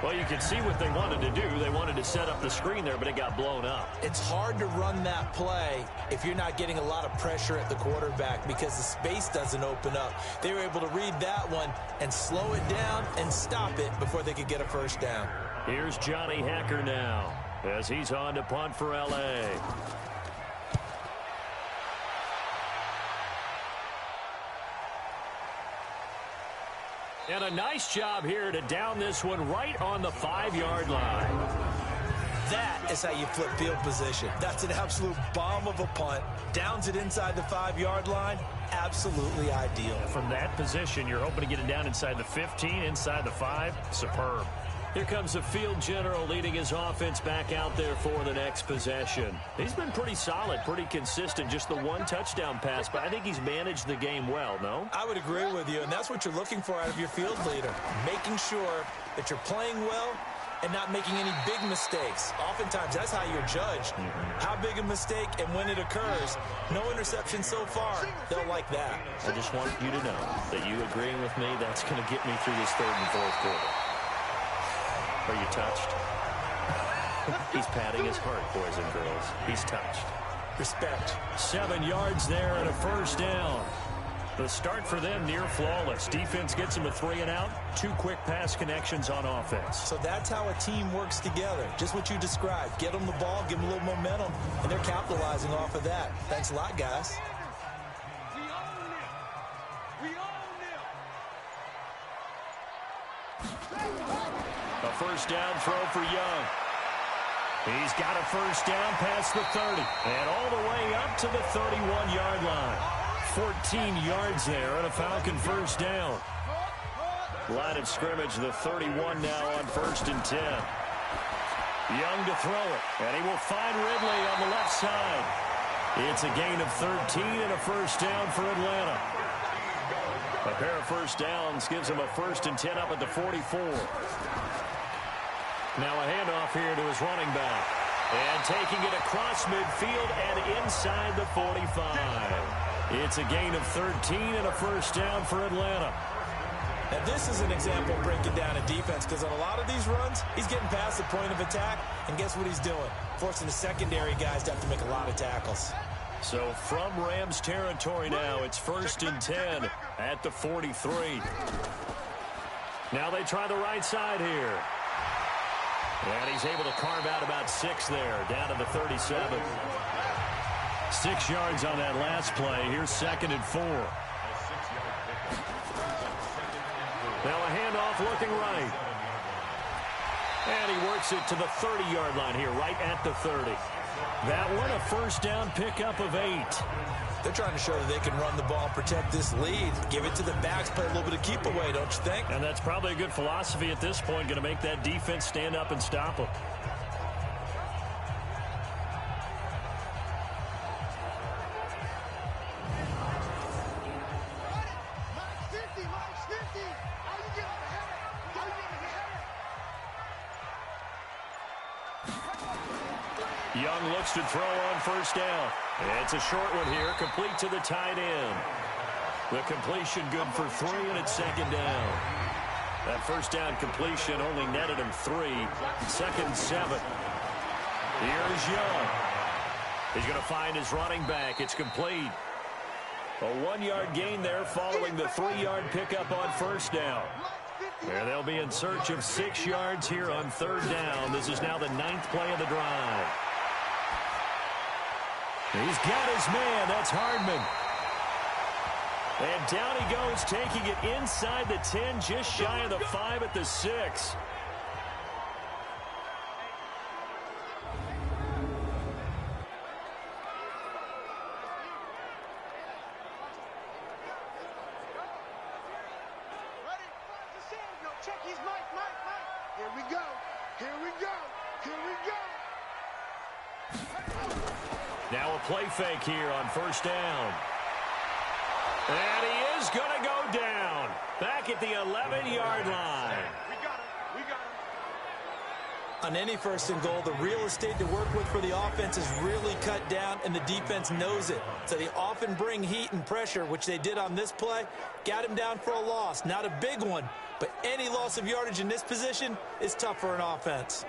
Well, you can see what they wanted to do. They wanted to set up the screen there, but it got blown up. It's hard to run that play if you're not getting a lot of pressure at the quarterback because the space doesn't open up. They were able to read that one and slow it down and stop it before they could get a first down. Here's Johnny Hacker now as he's on to punt for L.A. And a nice job here to down this one right on the 5-yard line. That is how you flip field position. That's an absolute bomb of a punt. Downs it inside the 5-yard line. Absolutely ideal. From that position, you're hoping to get it down inside the 15, inside the 5. Superb. Here comes the field general leading his offense back out there for the next possession. He's been pretty solid, pretty consistent, just the 1 touchdown pass, but I think he's managed the game well, no? I would agree with you, and that's what you're looking for out of your field leader, making sure that you're playing well and not making any big mistakes. Oftentimes, that's how you're judged. How big a mistake and when it occurs. No interception so far. They'll like that. I just want you to know that you agreeing with me, that's going to get me through this 3rd and 4th quarter. Are you touched? He's patting his heart, boys and girls. He's touched. Respect. 7 yards there and a first down. The start for them near flawless. Defense gets them a 3 and out. 2 quick pass connections on offense. So that's how a team works together. Just what you described. Get them the ball, give them a little momentum, and they're capitalizing off of that. Thanks a lot, guys. We own them. We own them. A first down throw for Young. He's got a first down past the 30 and all the way up to the 31-yard line. 14 yards there and a Falcon first down. Line of scrimmage, the 31 now on 1st and 10. Young to throw it, and he will find Ridley on the left side. It's a gain of 13 and a first down for Atlanta. A pair of first downs gives him a 1st and 10 up at the 44. Now a handoff here to his running back. And taking it across midfield and inside the 45. It's a gain of 13 and a first down for Atlanta. Now this is an example of breaking down a defense, because on a lot of these runs, he's getting past the point of attack, and guess what he's doing? Forcing the secondary guys to have to make a lot of tackles. So from Rams territory now, it's 1st and 10 at the 43. Now they try the right side here. And he's able to carve out about 6 there, down to the 37. 6 yards on that last play. Here's 2nd and 4. Now a handoff looking right. And he works it to the 30-yard line here, right at the 30. That one, a first down pickup of 8. They're trying to show that they can run the ball and protect this lead. Give it to the backs, play a little bit of keep away, don't you think? And that's probably a good philosophy at this point, going to make that defense stand up and stop them. Young looks to throw on first down. It's a short one here, complete to the tight end. The completion good for 3, and it's 2nd down. That first down completion only netted him 3. 2nd and 7. Here's Young. He's going to find his running back. It's complete. A 1-yard gain there following the 3-yard pickup on first down. And they'll be in search of 6 yards here on 3rd down. This is now the 9th play of the drive. He's got his man. That's Hardman. And down he goes, taking it inside the 10, just shy of the 5 at the 6. Check his mic. Here we go. Now a play fake here on first down. And he is going to go down. Back at the 11-yard line. We got him. On any 1st and goal, the real estate to work with for the offense is really cut down, and the defense knows it. So they often bring heat and pressure, which they did on this play. Got him down for a loss. Not a big one, but any loss of yardage in this position is tough for an offense.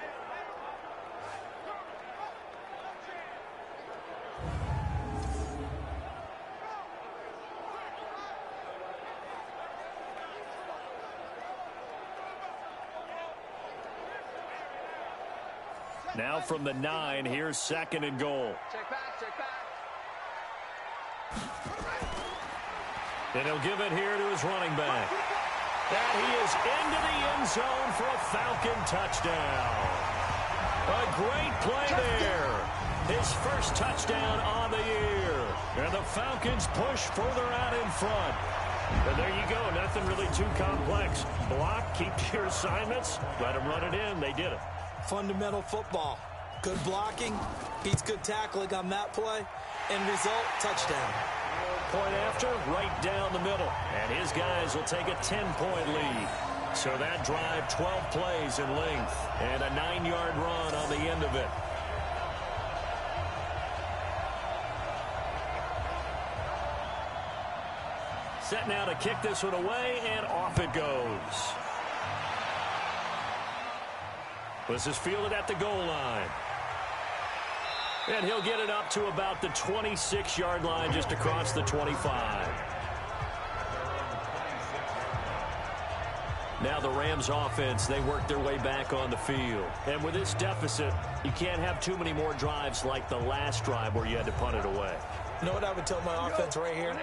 Now from the 9, here's 2nd and goal. Check back. And he'll give it here to his running back. And he is into the end zone for a Falcon touchdown. A great play there. His first touchdown on the year. And the Falcons push further out in front. And there you go. Nothing really too complex. Block, keep to your assignments, let them run it in. They did it. Fundamental football. Good blocking, beats good tackling on that play. End result, touchdown. Point after, right down the middle. And his guys will take a 10-point lead. So that drive, 12 plays in length. And a 9-yard run on the end of it. Set now to kick this one away, and off it goes. This is fielded at the goal line. And he'll get it up to about the 26-yard line, just across the 25. Now the Rams offense, they work their way back on the field. And with this deficit, you can't have too many more drives like the last drive where you had to punt it away. You know what I would tell my offense right here?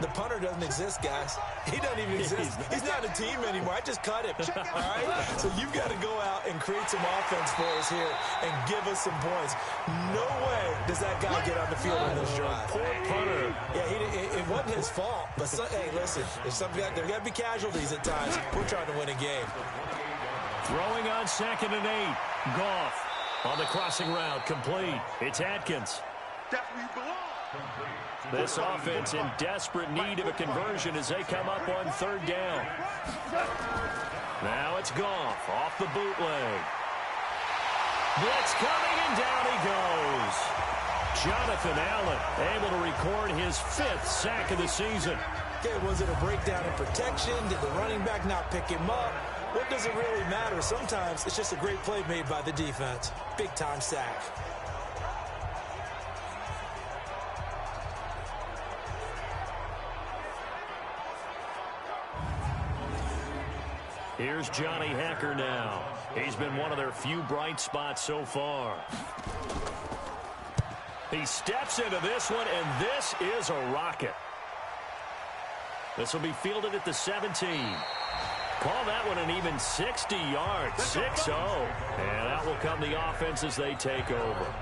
The punter doesn't exist, guys. He doesn't even exist. He's not a team anymore. I just cut him. All right? So you've got to go out and create some offense for us here and give us some points. No way does that guy get on the field on this drive. Poor punter. Yeah, it wasn't his fault. But, hey, listen, there's got to be casualties at times. We're trying to win a game. Throwing on 2nd and 8. Goff on the crossing route, complete. It's Atkins. That's where you belong. This offense in desperate need of a conversion as they come up on 3rd down. Now it's Goff off the bootleg. Blitz coming, and down he goes. Jonathan Allen able to record his 5th sack of the season. Okay, was it a breakdown in protection? Did the running back not pick him up? What does it really matter? Sometimes it's just a great play made by the defense. Big-time sack. Here's Johnny Hacker now. He's been one of their few bright spots so far. He steps into this one, and this is a rocket. This will be fielded at the 17. Call that one an even 60 yards, 6-0. And out will come the offense as they take over.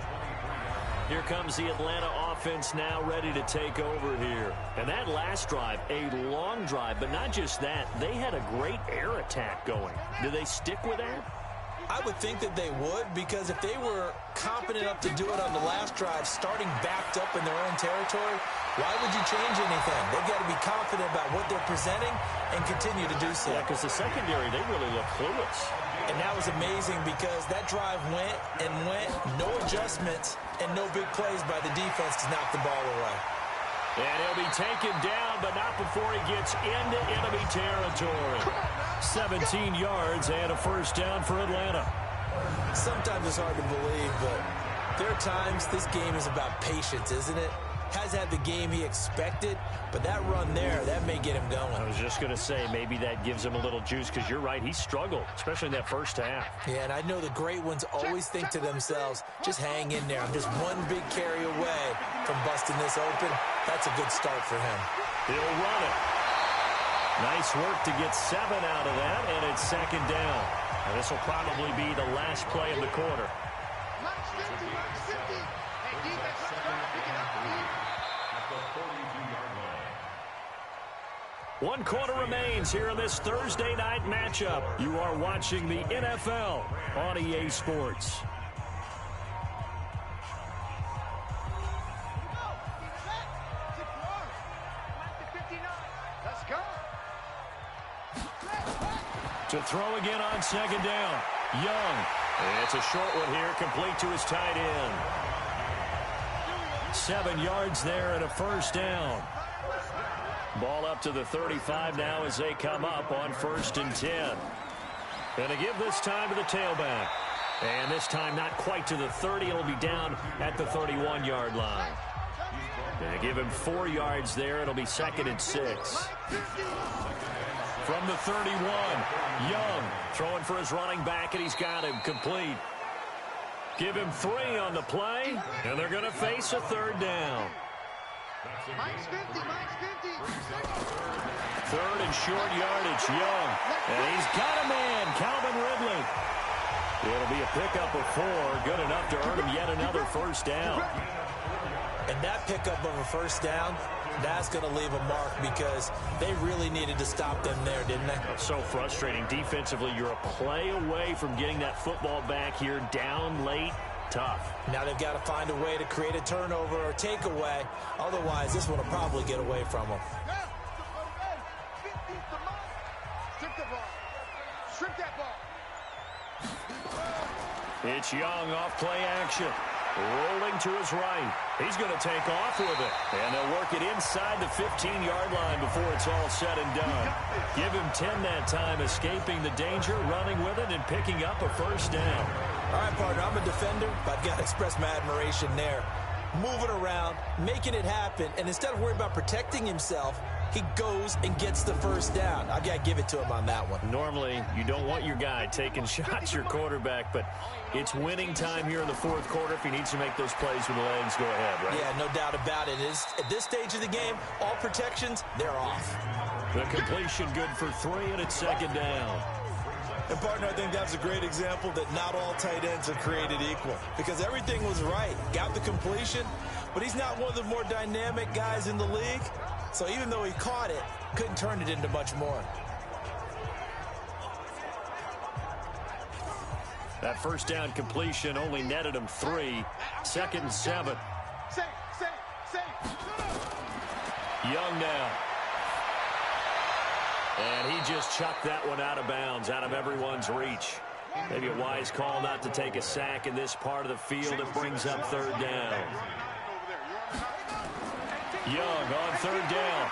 Here comes the Atlanta offense now ready to take over here. And that last drive, a long drive, but not just that. They had a great air attack going. Do they stick with that? I would think that they would, because if they were confident enough to do it on the last drive, starting backed up in their own territory, why would you change anything? They've got to be confident about what they're presenting and continue to do so. Yeah, because the secondary, they really look clueless. And that was amazing because that drive went and went, no adjustments and no big plays by the defense to knock the ball away. And he'll be taken down, but not before he gets into enemy territory. 17 yards and a 1st down for Atlanta. Sometimes it's hard to believe, but there are times this game is about patience, isn't it? Has had the game he expected, but that run there, that may get him going. I was just going to say, maybe that gives him a little juice, because you're right, he struggled, especially in that 1st half. Yeah, and I know the great ones always think to themselves, just hang in there. I'm just one big carry away from busting this open. That's a good start for him. He'll run it. Nice work to get 7 out of that, and it's 2nd down. And this will probably be the last play of the quarter. Max 50, Max 50. Hey, defense, let's go. Pick it up. One quarter remains here in this Thursday night matchup. You are watching the NFL on EA Sports. Let's go. To throw again on 2nd down. Young. It's a short one here, complete to his tight end. 7 yards there and a 1st down. Ball up to the 35 now as they come up on 1st and 10. And to give this time to the tailback. And this time not quite to the 30. It'll be down at the 31-yard line. And to give him 4 yards there, it'll be 2nd and 6. From the 31, Young throwing for his running back, and he's got him complete. Give him 3 on the play, and they're going to face a 3rd down. Mike's 50, Mike's 50. 3rd and short yardage, Young. And he's got a man, Calvin Ridley. It'll be a pickup of 4, good enough to earn him yet another 1st down. And that pickup of a 1st down, that's going to leave a mark because they really needed to stop them there, didn't they? So frustrating. Defensively, you're a play away from getting that football back here down late. Tough. Now they've got to find a way to create a turnover or takeaway. Otherwise, this one will probably get away from them. Strip the ball. Strip that ball. It's Young off play action. Rolling to his right. He's going to take off with it. And they'll work it inside the 15-yard line before it's all said and done. Give him 10 that time, escaping the danger, running with it, and picking up a first down. All right, partner, I'm a defender, but I've got to express my admiration there. Moving around, making it happen, and instead of worrying about protecting himself, he goes and gets the first down. I've got to give it to him on that one. Normally, you don't want your guy taking shots, your quarterback, but it's winning time here in the fourth quarter. If he needs to make those plays with the legs, go ahead, right? Yeah, no doubt about it. At this stage of the game, all protections, they're off. The completion good for 3, and it's second down. And, partner, I think that's a great example that not all tight ends are created equal, because everything was right. Got the completion, but he's not one of the more dynamic guys in the league. So even though he caught it, couldn't turn it into much more. That first down completion only netted him 3. Second and 7. Young now. And he just chucked that one out of bounds, out of everyone's reach. Maybe a wise call not to take a sack in this part of the field. It brings up third down. Young on third down.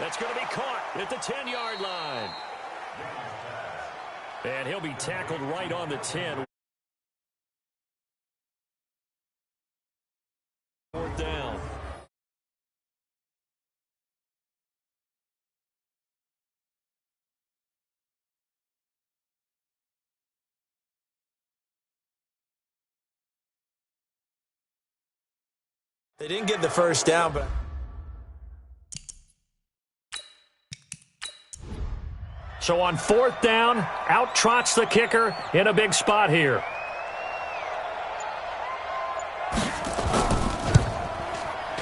That's going to be caught at the 10-yard line. And he'll be tackled right on the 10. Fourth down. They didn't get the first down, but... So on fourth down, out trots the kicker in a big spot here.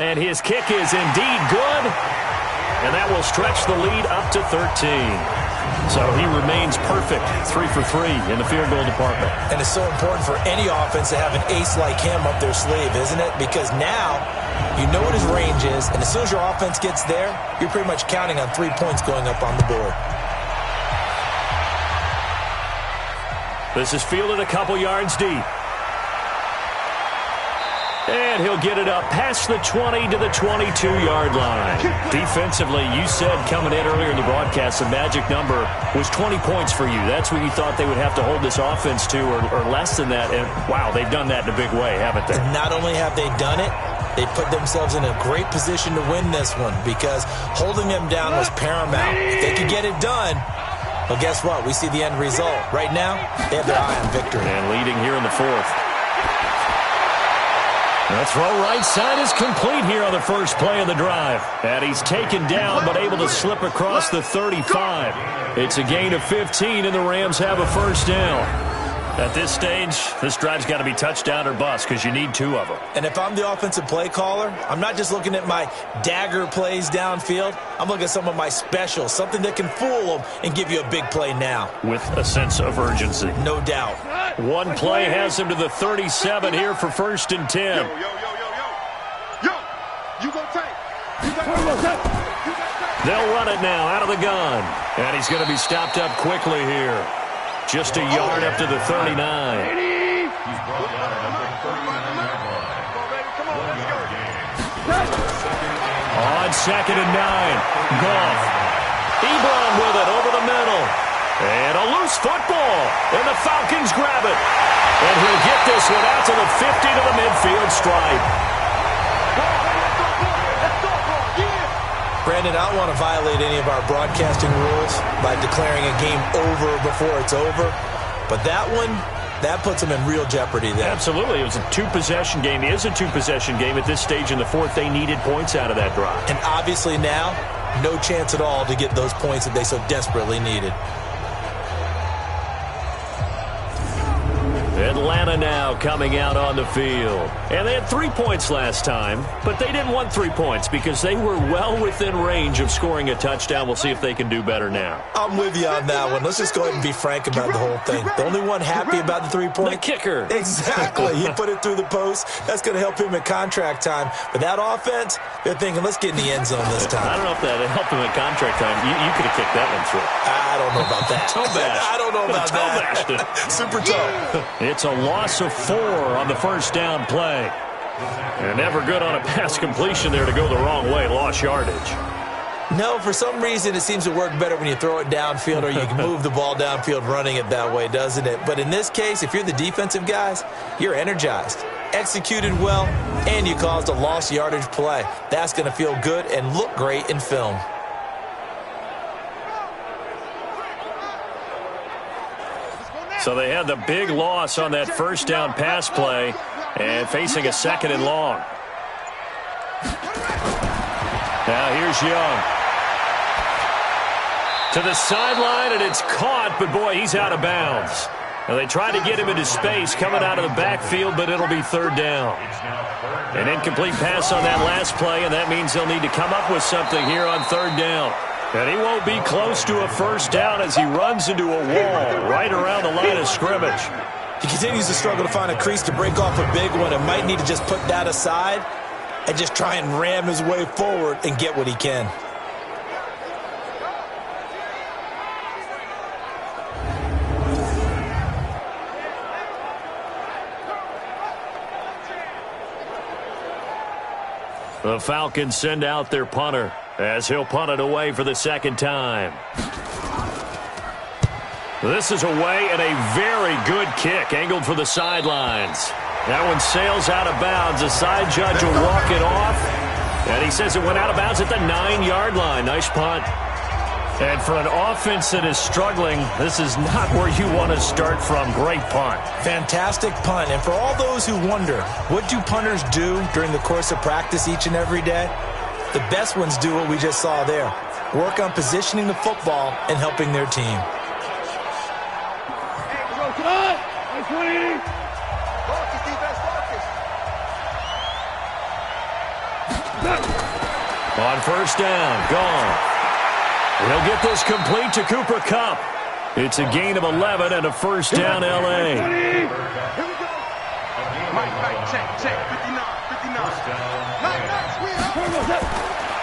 And his kick is indeed good. And that will stretch the lead up to 13. So he remains perfect, 3 for 3 in the field goal department. And it's so important for any offense to have an ace like him up their sleeve, isn't it? Because now you know what his range is, and as soon as your offense gets there, you're pretty much counting on 3 points going up on the board. This is fielded a couple yards deep. And he'll get it up past the 20 to the 22-yard line. Defensively, you said coming in earlier in the broadcast, the magic number was 20 points for you. That's what you thought they would have to hold this offense to, or less than that. And, wow, they've done that in a big way, haven't they? And not only have they done it, they put themselves in a great position to win this one because holding them down was paramount. If they could get it done, well, guess what? We see the end result. Right now, they have their eye on victory. And leading here in the fourth. The throw right side is complete here on the first play of the drive. And he's taken down but able to slip across the 35. It's a gain of 15, and the Rams have a first down. At this stage, this drive's got to be touchdown or bust because you need 2 of them. And if I'm the offensive play caller, I'm not just looking at my dagger plays downfield. I'm looking at some of my specials, something that can fool them and give you a big play now. With a sense of urgency. No doubt. One play has him to the 37 here for first and 10. Yo, you gonna take. They'll run it now out of the gun. And he's going to be stopped up quickly here. Just a yard up to the 39. On second and 9. Goff. Ebron with it over the middle. And a loose football. And the Falcons grab it. And he'll get this one out to the 50 to the midfield stripe. Brandon, I don't want to violate any of our broadcasting rules by declaring a game over before it's over. But that one, that puts them in real jeopardy there. Absolutely. It was a 2-possession game. It is a 2-possession game at this stage in the fourth. They needed points out of that drive. And obviously now, no chance at all to get those points that they so desperately needed. Atlanta now coming out on the field. And they had 3 points last time, but they didn't want 3 points because they were well within range of scoring a touchdown. We'll see if they can do better now. I'm with you on that one. Let's just go ahead and be frank about the whole thing. The only one happy about the 3-point? The kicker. Exactly. He put it through the post. That's going to help him at contract time. But that offense, they're thinking, let's get in the end zone this time. I don't know if that helped him at contract time. You could have kicked that one through. I don't know about that. Toe bash. I don't know about that. Toe bashed it. Super toe. It's a loss of 4 on the first down play. And never good on a pass completion there to go the wrong way. Lost yardage. No, for some reason, it seems to work better when you throw it downfield or you can move the ball downfield running it that way, doesn't it? But in this case, if you're the defensive guys, you're energized, executed well, and you caused a lost yardage play. That's going to feel good and look great in film. So they had the big loss on that first down pass play and facing a 2nd and long. Now here's Young. To the sideline, and it's caught, but boy, he's out of bounds. Now they tried to get him into space coming out of the backfield, but it'll be 3rd down. An incomplete pass on that last play, and that means they'll need to come up with something here on 3rd down. And he won't be close to a first down as he runs into a wall right around the line of scrimmage. He continues to struggle to find a crease to break off a big one and might need to just put that aside and just try and ram his way forward and get what he can. The Falcons send out their punter as he'll punt it away for the 2nd time. This is away and a very good kick angled for the sidelines. That one sails out of bounds. The side judge will walk it off. And he says it went out of bounds at the 9-yard line. Nice punt. And for an offense that is struggling, this is not where you want to start from. Great punt. Fantastic punt. And for all those who wonder, what do punters do during the course of practice each and every day? The best ones do what we just saw there. Work on positioning the football and helping their team. On first down, gone. He'll get this complete to Cooper Kupp. It's a gain of 11 and a first down, L.A.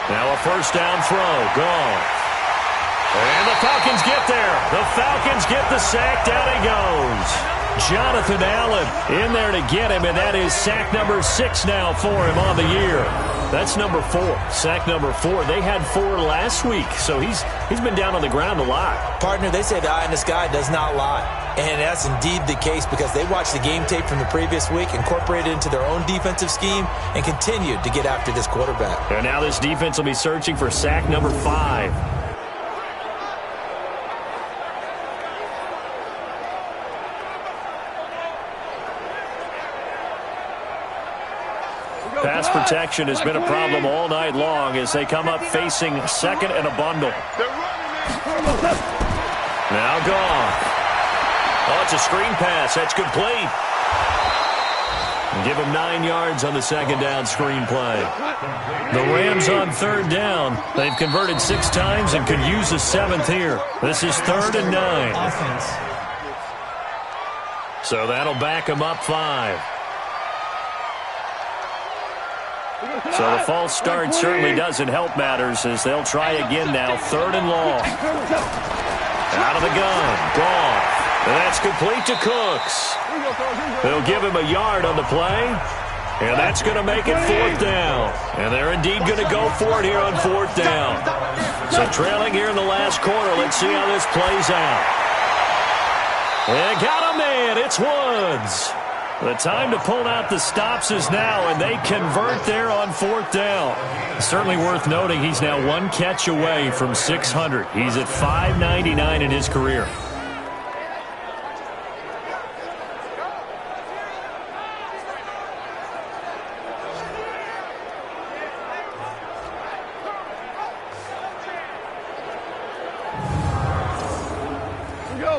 Now a first down throw, gone. And the Falcons get there. The Falcons get the sack. Down he goes. Jonathan Allen in there to get him, and that is sack number 6 now for him on the year. That's number 4. Sack number 4. They had 4 last week, so he's been down on the ground a lot. Partner, they say the eye in the sky does not lie. And that's indeed the case because they watched the game tape from the previous week, incorporated it into their own defensive scheme, and continued to get after this quarterback. And now this defense will be searching for sack number 5. Pass protection has been a problem all night long as they come up facing 2nd and a bundle. Now gone. Oh, it's a screen pass. That's complete. Give him 9 yards on the 2nd down screen play. The Rams on 3rd down. They've converted 6 times and could use a 7th here. This is 3rd and 9. So that'll back him up 5. So the false start certainly doesn't help matters as they'll try again now. 3rd and long. Out of the gun. Gone. And that's complete to Cooks. They'll give him a yard on the play. And that's going to make it 4th down. And they're indeed going to go for it here on 4th down. So trailing here in the last quarter. Let's see how this plays out. They got a man. It's Woods. The time to pull out the stops is now, and they convert there on 4th down. Certainly worth noting he's now 1 catch away from 600. He's at 599 in his career.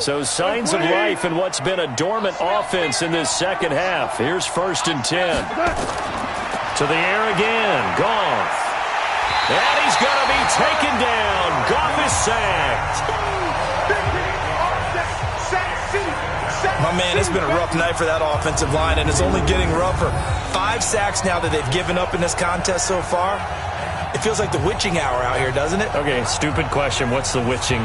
So signs of life in what's been a dormant offense in this 2nd half. Here's 1st and 10. To the air again. Goff. And he's going to be taken down. Goff is sacked. My man, it's been a rough night for that offensive line, and it's only getting rougher. 5 sacks now that they've given up in this contest so far. It feels like the witching hour out here, doesn't it? Okay, stupid question. What's the witching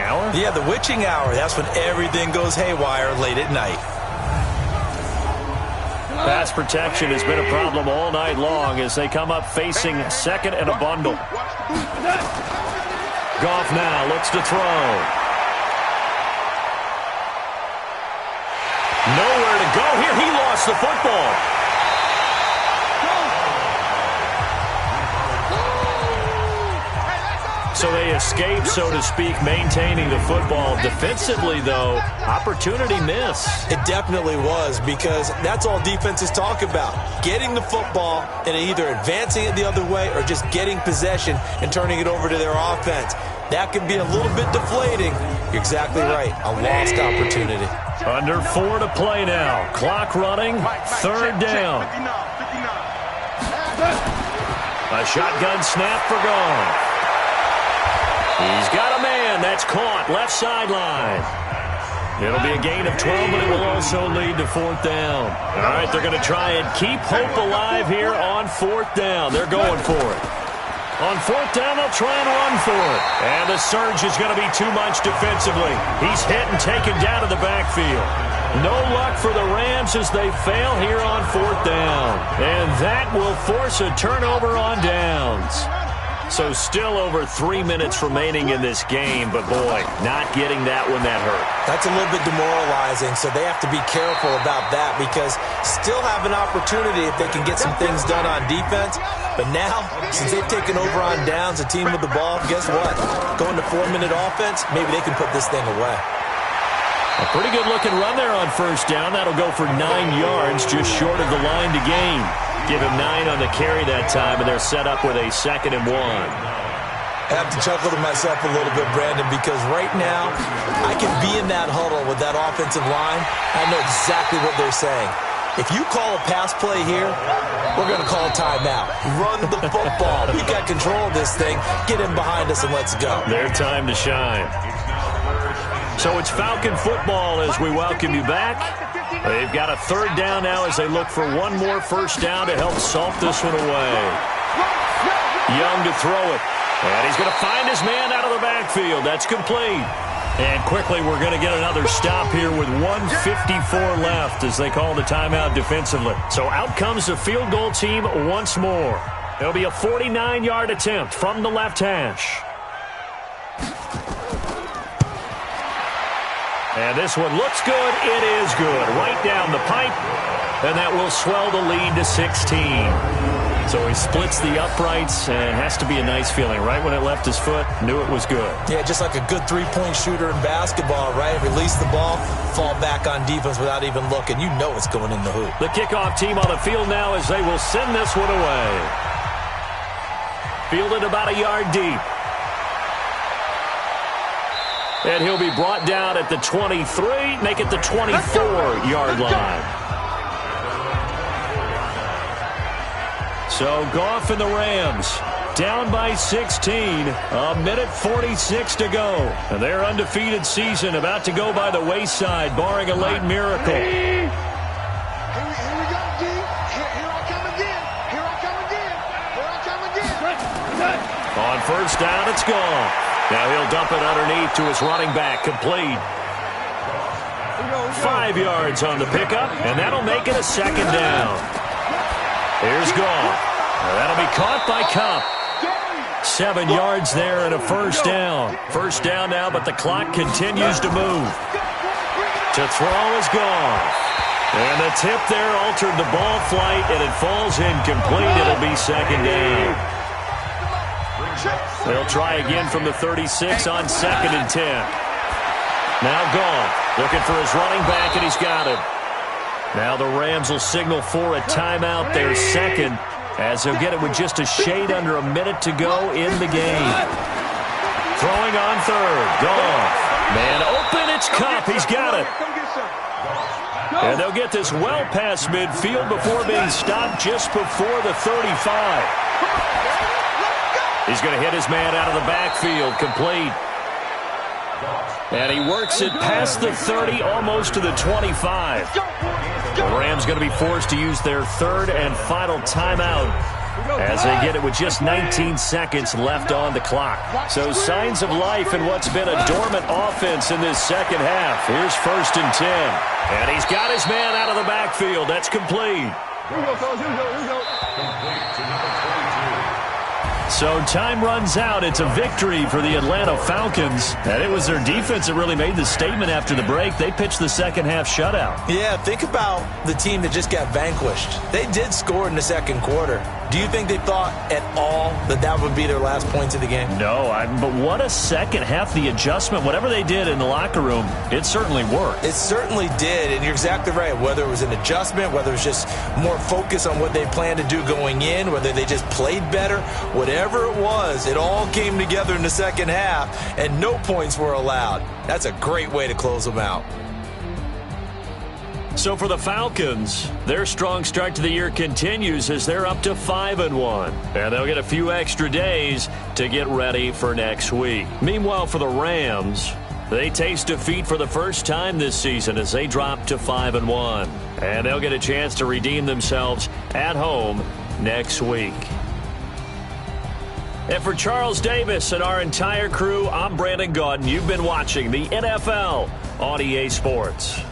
hour? Yeah, the witching hour. That's when everything goes haywire late at night. Pass protection has been a problem all night long as they come up facing second and a bundle. Goff now looks to throw. Nowhere to go here. He lost the football. So they escape, so to speak, maintaining the football. Defensively, though, opportunity miss. It definitely was, because that's all defenses talk about. Getting the football and either advancing it the other way or just getting possession and turning it over to their offense. That can be a little bit deflating. You're exactly right. A lost opportunity. Under 4 to play now. Clock running. Third down. A shotgun snap for Goff. He's got a man. That's caught. Left sideline. It'll be a gain of 12, but it will also lead to fourth down. All right, they're going to try and keep hope alive here on fourth down. They're going for it. On fourth down, they'll try and run for it. And the surge is going to be too much defensively. He's hit and taken down to the backfield. No luck for the Rams as they fail here on fourth down. And that will force a turnover on downs. So still over 3 minutes remaining in this game, but boy, not getting that one that hurt. That's a little bit demoralizing, so they have to be careful about that, because still have an opportunity if they can get some things done on defense. But now, since they've taken over on downs, a team with the ball, guess what? Going to 4-minute offense, maybe they can put this thing away. A pretty good-looking run there on first down. That'll go for 9 yards, just short of the line to gain. Give him 9 on the carry that time, and they're set up with a 2nd and 1. I have to chuckle to myself a little bit, Brandon, because right now I can be in that huddle with that offensive line. I know exactly what they're saying. If you call a pass play here, we're going to call a timeout. Run the football. We've got control of this thing. Get in behind us and let's go. Their time to shine. So it's Falcon football as we welcome you back. They've got a third down now as they look for one more first down to help salt this one away. Young to throw it. And he's going to find his man out of the backfield. That's complete. And quickly we're going to get another stop here with 1:54 left as they call the timeout defensively. So out comes the field goal team once more. It'll be a 49-yard attempt from the left hash. And this one looks good. It is good. Right down the pipe. And that will swell the lead to 16. So he splits the uprights, and it has to be a nice feeling. Right when it left his foot, knew it was good. Yeah, just like a good three-point shooter in basketball, right? Release the ball, fall back on defense without even looking. You know it's going in the hoop. The kickoff team on the field now as they will send this one away. Fielded about a yard deep. And he'll be brought down at the 23, make it the 24-yard line. So Goff and the Rams down by 16, a minute 46 to go. And their undefeated season about to go by the wayside, barring a late miracle. Here we go, D. Here I come again. Here I come again. Here I come again. On first down, it's gone. Now he'll dump it underneath to his running back, complete. 5 yards on the pickup, and that'll make it a second down. Here's Goff. That'll be caught by Cup. 7 yards there and a first down. First down now, but the clock continues to move. To throw is Goff. And the tip there altered the ball flight, and it falls incomplete. It'll be second down. They'll try again from the 36 on 2nd and 10. Now Goff looking for his running back, and he's got it. Now the Rams will signal for a timeout, their second, as they'll get it with just a shade under a minute to go in the game. Throwing on third. Goff. Man open, it's Cup. He's got it. And they'll get this well past midfield before being stopped just before the 35. He's going to hit his man out of the backfield, complete. And he works it past the 30, almost to the 25. The Rams going to be forced to use their third and final timeout as they get it with just 19 seconds left on the clock. So signs of life in what's been a dormant offense in this second half. Here's 1st and 10. And he's got his man out of the backfield. That's complete. Here we go, fellas. Here we go. So time runs out. It's a victory for the Atlanta Falcons. And it was their defense that really made the statement after the break. They pitched the second half shutout. Yeah, think about the team that just got vanquished. They did score in the second quarter. Do you think they thought at all that that would be their last points of the game? No, but what a second half. The adjustment, whatever they did in the locker room, it certainly worked. It certainly did, and you're exactly right. Whether it was an adjustment, whether it was just more focus on what they planned to do going in, whether they just played better, whatever it was, it all came together in the second half, and no points were allowed. That's a great way to close them out. So for the Falcons, their strong start to the year continues as they're up to 5-1. And they'll get a few extra days to get ready for next week. Meanwhile, for the Rams, they taste defeat for the first time this season as they drop to 5-1. And they'll get a chance to redeem themselves at home next week. And for Charles Davis and our entire crew, I'm Brandon Gaudin. You've been watching the NFL on EA Sports.